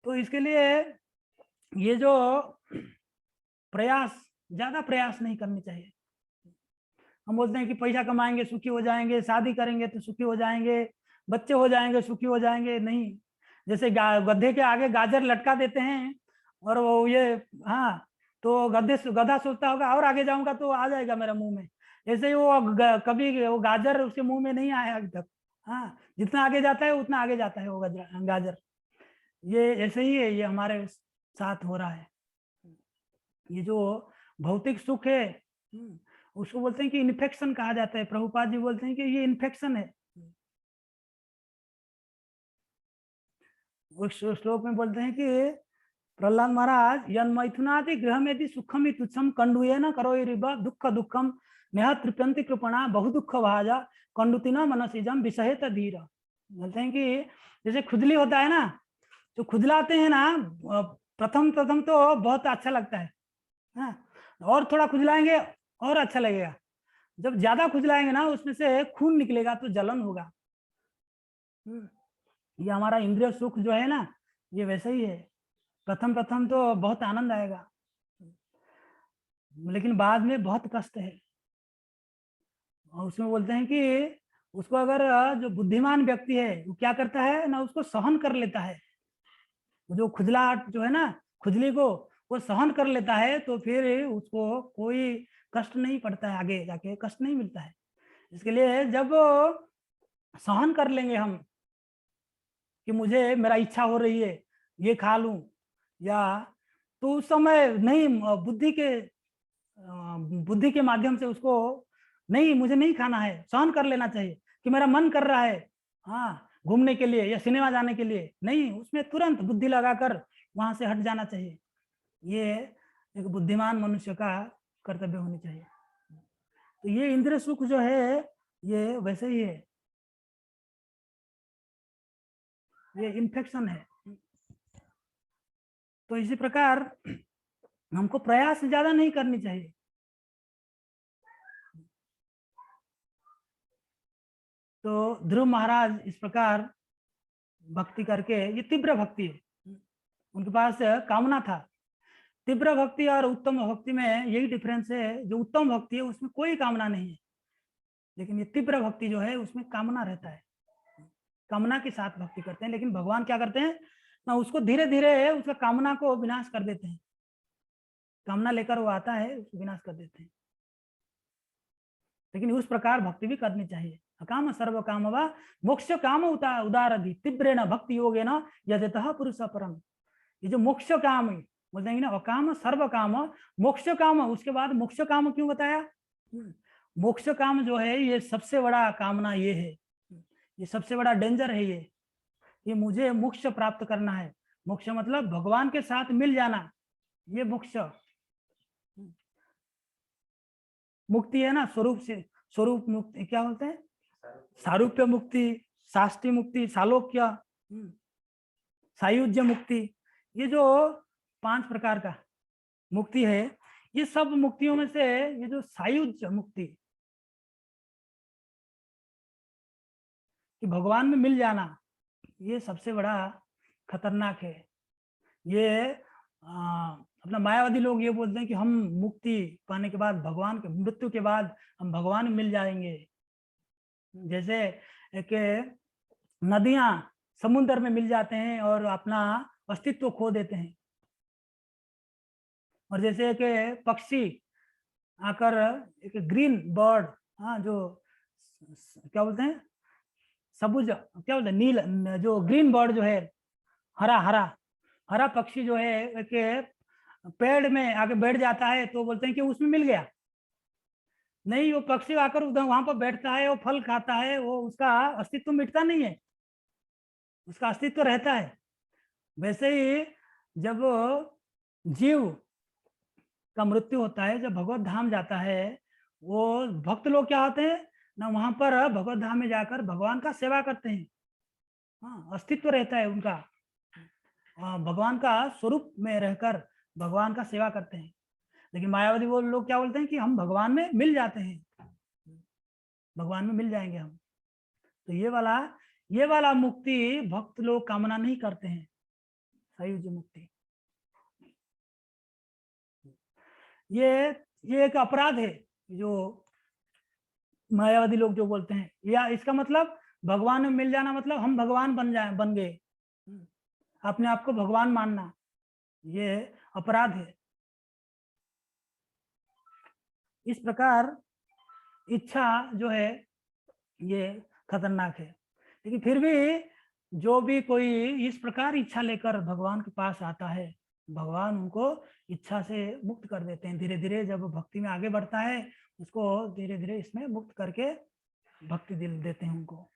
तो इसके लिए ये जो प्रयास, ज्यादा प्रयास नहीं करनी चाहिए। हम बोलते हैं कि पैसा कमाएंगे सुखी हो जाएंगे, शादी करेंगे तो सुखी हो जाएंगे, बच्चे हो जाएंगे सुखी हो जाएंगे, नहीं। जैसे गधे के आगे गाजर लटका देते हैं और वो ये, हाँ, तो गधा सोचता होगा और आगे जाऊंगा तो आ जाएगा मेरे मुंह में, ऐसे ही वो कभी वो गाजर उसके मुंह में नहीं आया अभी तक। हाँ, जितना आगे जाता है उतना आगे जाता है वो गाजर। ये ऐसे ही है, ये हमारे साथ हो रहा है। ये जो भौतिक सुख है उसको बोलते हैं कि इन्फेक्शन कहा जाता है। प्रभुपाद जी बोलते हैं कि ये इन्फेक्शन है। उस श्लोक में बोलते हैं कि प्रहलाद महाराज यन्मैथुनादि गृह में सुखम तुच्छम कंडुए न करो दुख दुखम नेह तृप्यंति कृपणा बहु दुख भाजा कंडुतिना मनसिजम विषहेत धीर। बोलते हैं कि जैसे खुजली होता है ना, तो खुजलाते हैं ना, प्रथम प्रथम तो बहुत अच्छा लगता है, और थोड़ा खुजलाएंगे और अच्छा लगेगा। जब ज्यादा खुजलाएंगे ना, उसमें से खून निकलेगा तो जलन होगा। ये हमारा इंद्रिय सुख जो है ना, ये वैसे ही है। प्रथम प्रथम तो बहुत आनंद आएगा, लेकिन बाद में बहुत कष्ट है। और उसमें बोलते हैं कि उसको अगर जो बुद्धिमान व्यक्ति है वो क्या करता है ना, उसको सहन कर लेता है। जो खुजलाहट जो है ना, खुजली को वो सहन कर लेता है, तो फिर उसको कोई कष्ट नहीं पड़ता है, आगे जाके कष्ट नहीं मिलता है। इसके लिए जब सहन कर लेंगे हम कि मुझे मेरा इच्छा हो रही है ये खा लूं, या तो उस समय नहीं, बुद्धि के माध्यम से उसको नहीं, मुझे नहीं खाना है, सहन कर लेना चाहिए कि मेरा मन कर रहा है हाँ घूमने के लिए या सिनेमा जाने के लिए, नहीं, उसमें तुरंत बुद्धि लगाकर वहां से हट जाना चाहिए। ये एक बुद्धिमान मनुष्य का कर्तव्य होनी चाहिए। तो ये इंद्रिय सुख जो है ये वैसे ही है, ये इन्फेक्शन है। तो इसी प्रकार हमको प्रयास ज्यादा नहीं करनी चाहिए। तो ध्रुव महाराज इस प्रकार भक्ति करके, ये तीव्र भक्ति है, उनके पास कामना था। तीव्र भक्ति और उत्तम भक्ति में यही डिफरेंस है, जो उत्तम भक्ति है उसमें कोई कामना नहीं है, लेकिन ये तीव्र भक्ति जो है उसमें कामना रहता है, कामना के साथ भक्ति करते हैं। लेकिन भगवान क्या करते हैं ना, उसको धीरे धीरे उसका कामना को विनाश कर देते हैं। कामना लेकर वो आता है, उसको विनाश कर देते हैं। लेकिन उस प्रकार भक्ति भी करनी चाहिए। अकाम सर्व काम व मोक्ष काम उदारधि तीव्रेण भक्ति योगे न यदेतः पुरुष परम। ये जो मोक्ष काम है बोलते हैं ना, अकाम सर्व काम मोक्ष काम, उसके बाद मोक्ष काम क्यों बताया? मोक्ष काम जो है ये सबसे बड़ा कामना ये है, ये सबसे बड़ा डेंजर है। ये मुझे मोक्ष प्राप्त करना है। मोक्ष मतलब भगवान के साथ मिल जाना, ये मोक्ष। मुक्ति है ना, स्वरूप से, स्वरूप मुक्ति क्या बोलते हैं, सारूप्य मुक्ति, शास्त्री मुक्ति, सालोक्य, सायुज्य मुक्ति। ये जो 5 प्रकार का मुक्ति है, ये सब मुक्तियों में से ये जो सायुज्य मुक्ति, कि भगवान में मिल जाना, ये सबसे बड़ा खतरनाक है। ये अपना मायावादी लोग ये बोलते हैं कि हम मुक्ति पाने के बाद, भगवान के मृत्यु के बाद हम भगवान में मिल जाएंगे। जैसे कि नदियां समुद्र में मिल जाते हैं और अपना अस्तित्व खो देते हैं, और जैसे कि पक्षी आकर एक ग्रीन बर्ड, हाँ, जो क्या बोलते हैं, सबुज क्या बोलते हैं, नील, जो ग्रीन बर्ड जो है, हरा हरा हरा पक्षी जो है कि पेड़ में आके बैठ जाता है, तो बोलते हैं कि उसमें मिल गया। नहीं, वो पक्षी आकर उधर वहां पर बैठता है, वो फल खाता है, वो उसका अस्तित्व मिटता नहीं है, उसका अस्तित्व रहता है। वैसे ही जब जीव का मृत्यु होता है, जब भगवत धाम जाता है, वो भक्त लोग क्या होते हैं ना, वहां पर भगवत धाम में जाकर भगवान का सेवा करते हैं। हाँ, अस्तित्व रहता है उनका, भगवान का स्वरूप में रहकर भगवान का सेवा करते हैं। लेकिन मायावादी वो लोग क्या बोलते हैं कि हम भगवान में मिल जाते हैं, भगवान में मिल जाएंगे हम। तो ये वाला मुक्ति भक्त लोग कामना नहीं करते हैं, सायुज्य मुक्ति। ये एक अपराध है जो मायावादी लोग जो बोलते हैं, या इसका मतलब भगवान में मिल जाना मतलब हम भगवान बन गए, अपने आप को भगवान मानना, ये अपराध है। इस प्रकार इच्छा जो है ये खतरनाक है। लेकिन फिर भी जो भी कोई इस प्रकार इच्छा लेकर भगवान के पास आता है, भगवान उनको इच्छा से मुक्त कर देते हैं। धीरे धीरे जब भक्ति में आगे बढ़ता है, उसको धीरे धीरे इसमें मुक्त करके भक्ति दिल देते हैं उनको।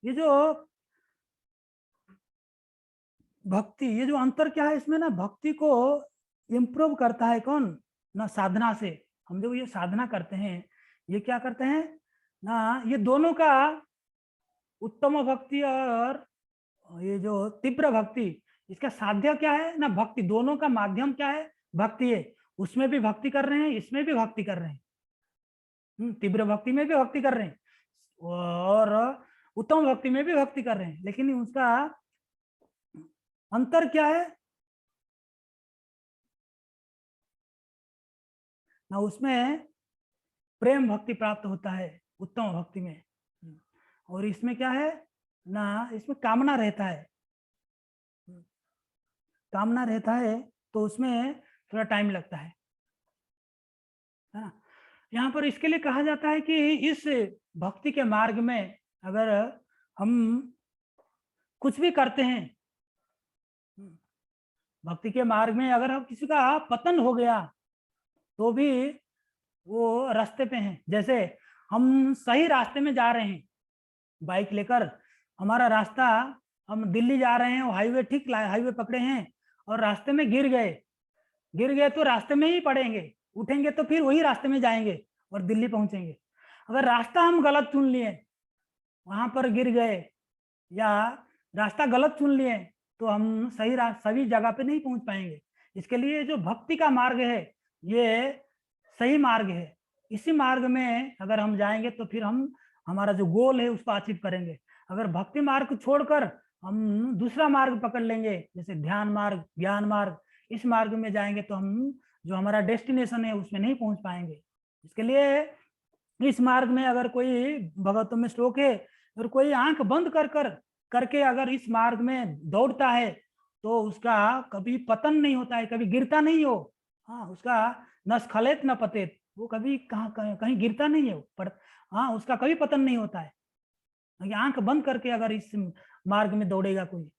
ये जो भक्ति, ये जो अंतर क्या है इसमें ना, भक्ति को इम्प्रूव करता है कौन ना, साधना से। हम जो ये साधना करते हैं, ये क्या करते हैं ना, ये दोनों का, उत्तम भक्ति और ये जो तीव्र भक्ति, इसका साध्य क्या है ना, भक्ति। दोनों का माध्यम क्या है, भक्ति है। उसमें भी भक्ति कर रहे हैं, इसमें भी भक्ति कर रहे हैं। तीव्र भक्ति में भी भक्ति कर रहे हैं और उत्तम भक्ति में भी भक्ति कर रहे हैं, लेकिन उसका अंतर क्या है ना, उसमें प्रेम भक्ति प्राप्त होता है उत्तम भक्ति में, और इसमें क्या है ना, इसमें कामना रहता है। कामना रहता है तो उसमें थोड़ा टाइम लगता है ना। यहाँ पर इसके लिए कहा जाता है कि इस भक्ति के मार्ग में अगर हम कुछ भी करते हैं, भक्ति के मार्ग में अगर हम किसी का पतन हो गया तो भी वो रास्ते पे हैं। जैसे हम सही रास्ते में जा रहे हैं, बाइक लेकर हमारा रास्ता, हम दिल्ली जा रहे हैं, हाईवे ठीक हाईवे पकड़े हैं और रास्ते में गिर गए तो रास्ते में ही पड़ेंगे, उठेंगे तो फिर वही रास्ते में जाएंगे और दिल्ली पहुंचेंगे। अगर रास्ता हम गलत चुन लिए, वहां पर गिर गए या रास्ता गलत चुन लिए, तो हम सही जगह पे नहीं पहुंच पाएंगे। इसके लिए जो भक्ति का मार्ग है, ये सही मार्ग है। इसी मार्ग में अगर हम जाएंगे तो फिर हम हमारा जो गोल है उसको अचीव करेंगे। अगर भक्ति मार्ग को छोड़कर हम दूसरा मार्ग पकड़ लेंगे, जैसे ध्यान मार्ग, ज्ञान मार्ग, इस मार्ग में जाएंगे तो हम जो हमारा डेस्टिनेशन है उसमें नहीं पहुंच पाएंगे। इसके लिए इस मार्ग में अगर कोई, भगवतों में श्लोक है, अगर कोई आंख बंद करके अगर इस मार्ग में दौड़ता है तो उसका कभी पतन नहीं होता है, कभी गिरता नहीं हो। हाँ, उसका न स्खलित न पतित, वो कभी कहीं गिरता नहीं है, पर हाँ उसका कभी पतन नहीं होता है, आंख बंद करके अगर इस मार्ग में दौड़ेगा कोई।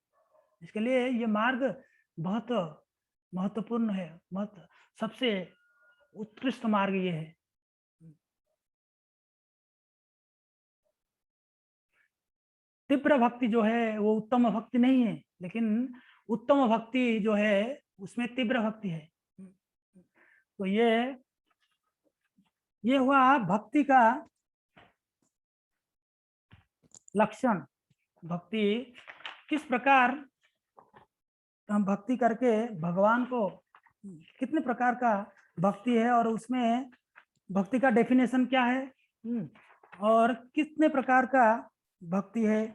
इसके लिए ये मार्ग बहुत महत्वपूर्ण है, सबसे उत्कृष्ट मार्ग ये है। तीव्र भक्ति जो है वो उत्तम भक्ति नहीं है, लेकिन उत्तम भक्ति जो है उसमें तीव्र भक्ति है। तो ये हुआ भक्ति का लक्षण। भक्ति किस प्रकार हम भक्ति करके भगवान को, कितने प्रकार का भक्ति है और उसमें भक्ति का डेफिनेशन क्या है, और कितने प्रकार का भक्ति है,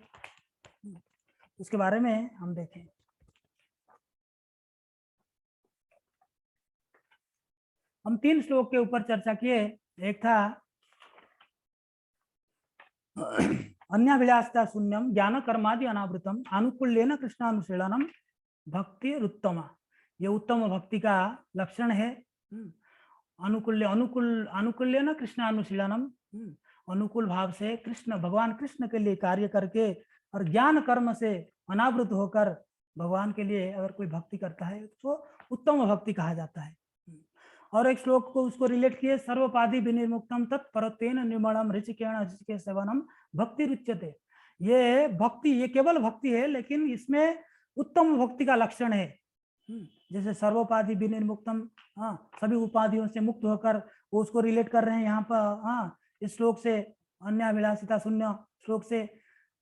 उसके बारे में हम देखें। हम 3 श्लोक के ऊपर चर्चा किए। एक था अन्याभिलाषिता शून्यम ज्ञान कर्मादि अनावृतम आनुकूल्येन कृष्णानुशीलनम भक्ति उत्तमा। ये उत्तम भक्ति का लक्षण है। अनुकूल्येन कृष्णानुशीलनम, अनुकूल भाव से कृष्ण, भगवान कृष्ण के लिए कार्य करके और ज्ञान कर्म से अनावृत होकर भगवान के लिए अगर कोई भक्ति करता है तो उत्तम भक्ति कहा जाता है। और एक श्लोक को उसको रिलेट किए, सर्वपादि विनिर्मुक्तम तत्परतेन निर्मलम ऋषिकेण ऋषिके सेवनम भक्ति रुच्यते। ये भक्ति, ये केवल भक्ति है, लेकिन इसमें उत्तम भक्ति का लक्षण है। जैसे सर्वोपाधि विनिर्मुक्तम, हाँ सभी उपाधियों से मुक्त होकर, वो उसको रिलेट कर रहे हैं यहाँ पर। हाँ, इस श्लोक से अन्याभिलाषिता शून्य श्लोक से,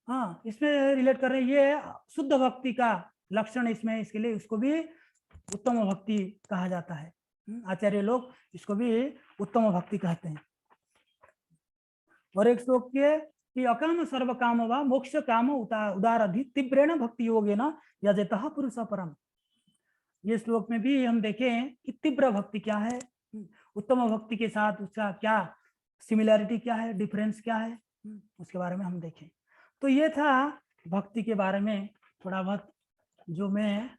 हाँ इसमें रिलेट कर रहे हैं। ये शुद्ध भक्ति का लक्षण इसमें, इसके लिए उसको भी उत्तम भक्ति कहा जाता है। आचार्य लोग इसको भी उत्तम भक्ति कहते हैं। और एक श्लोक के कि अकाम सर्व काम व मोक्ष काम उदारधि तीव्रेण भक्ति योगेन यजतः पुरुष परम। ये श्लोक में भी हम देखें कि तीव्र भक्ति क्या है, उत्तम भक्ति के साथ उसका क्या सिमिलैरिटी, क्या है डिफरेंस, क्या है, उसके बारे में हम देखें। तो ये था भक्ति के बारे में थोड़ा बहुत जो मैं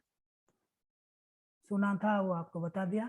सुना था वो आपको बता दिया।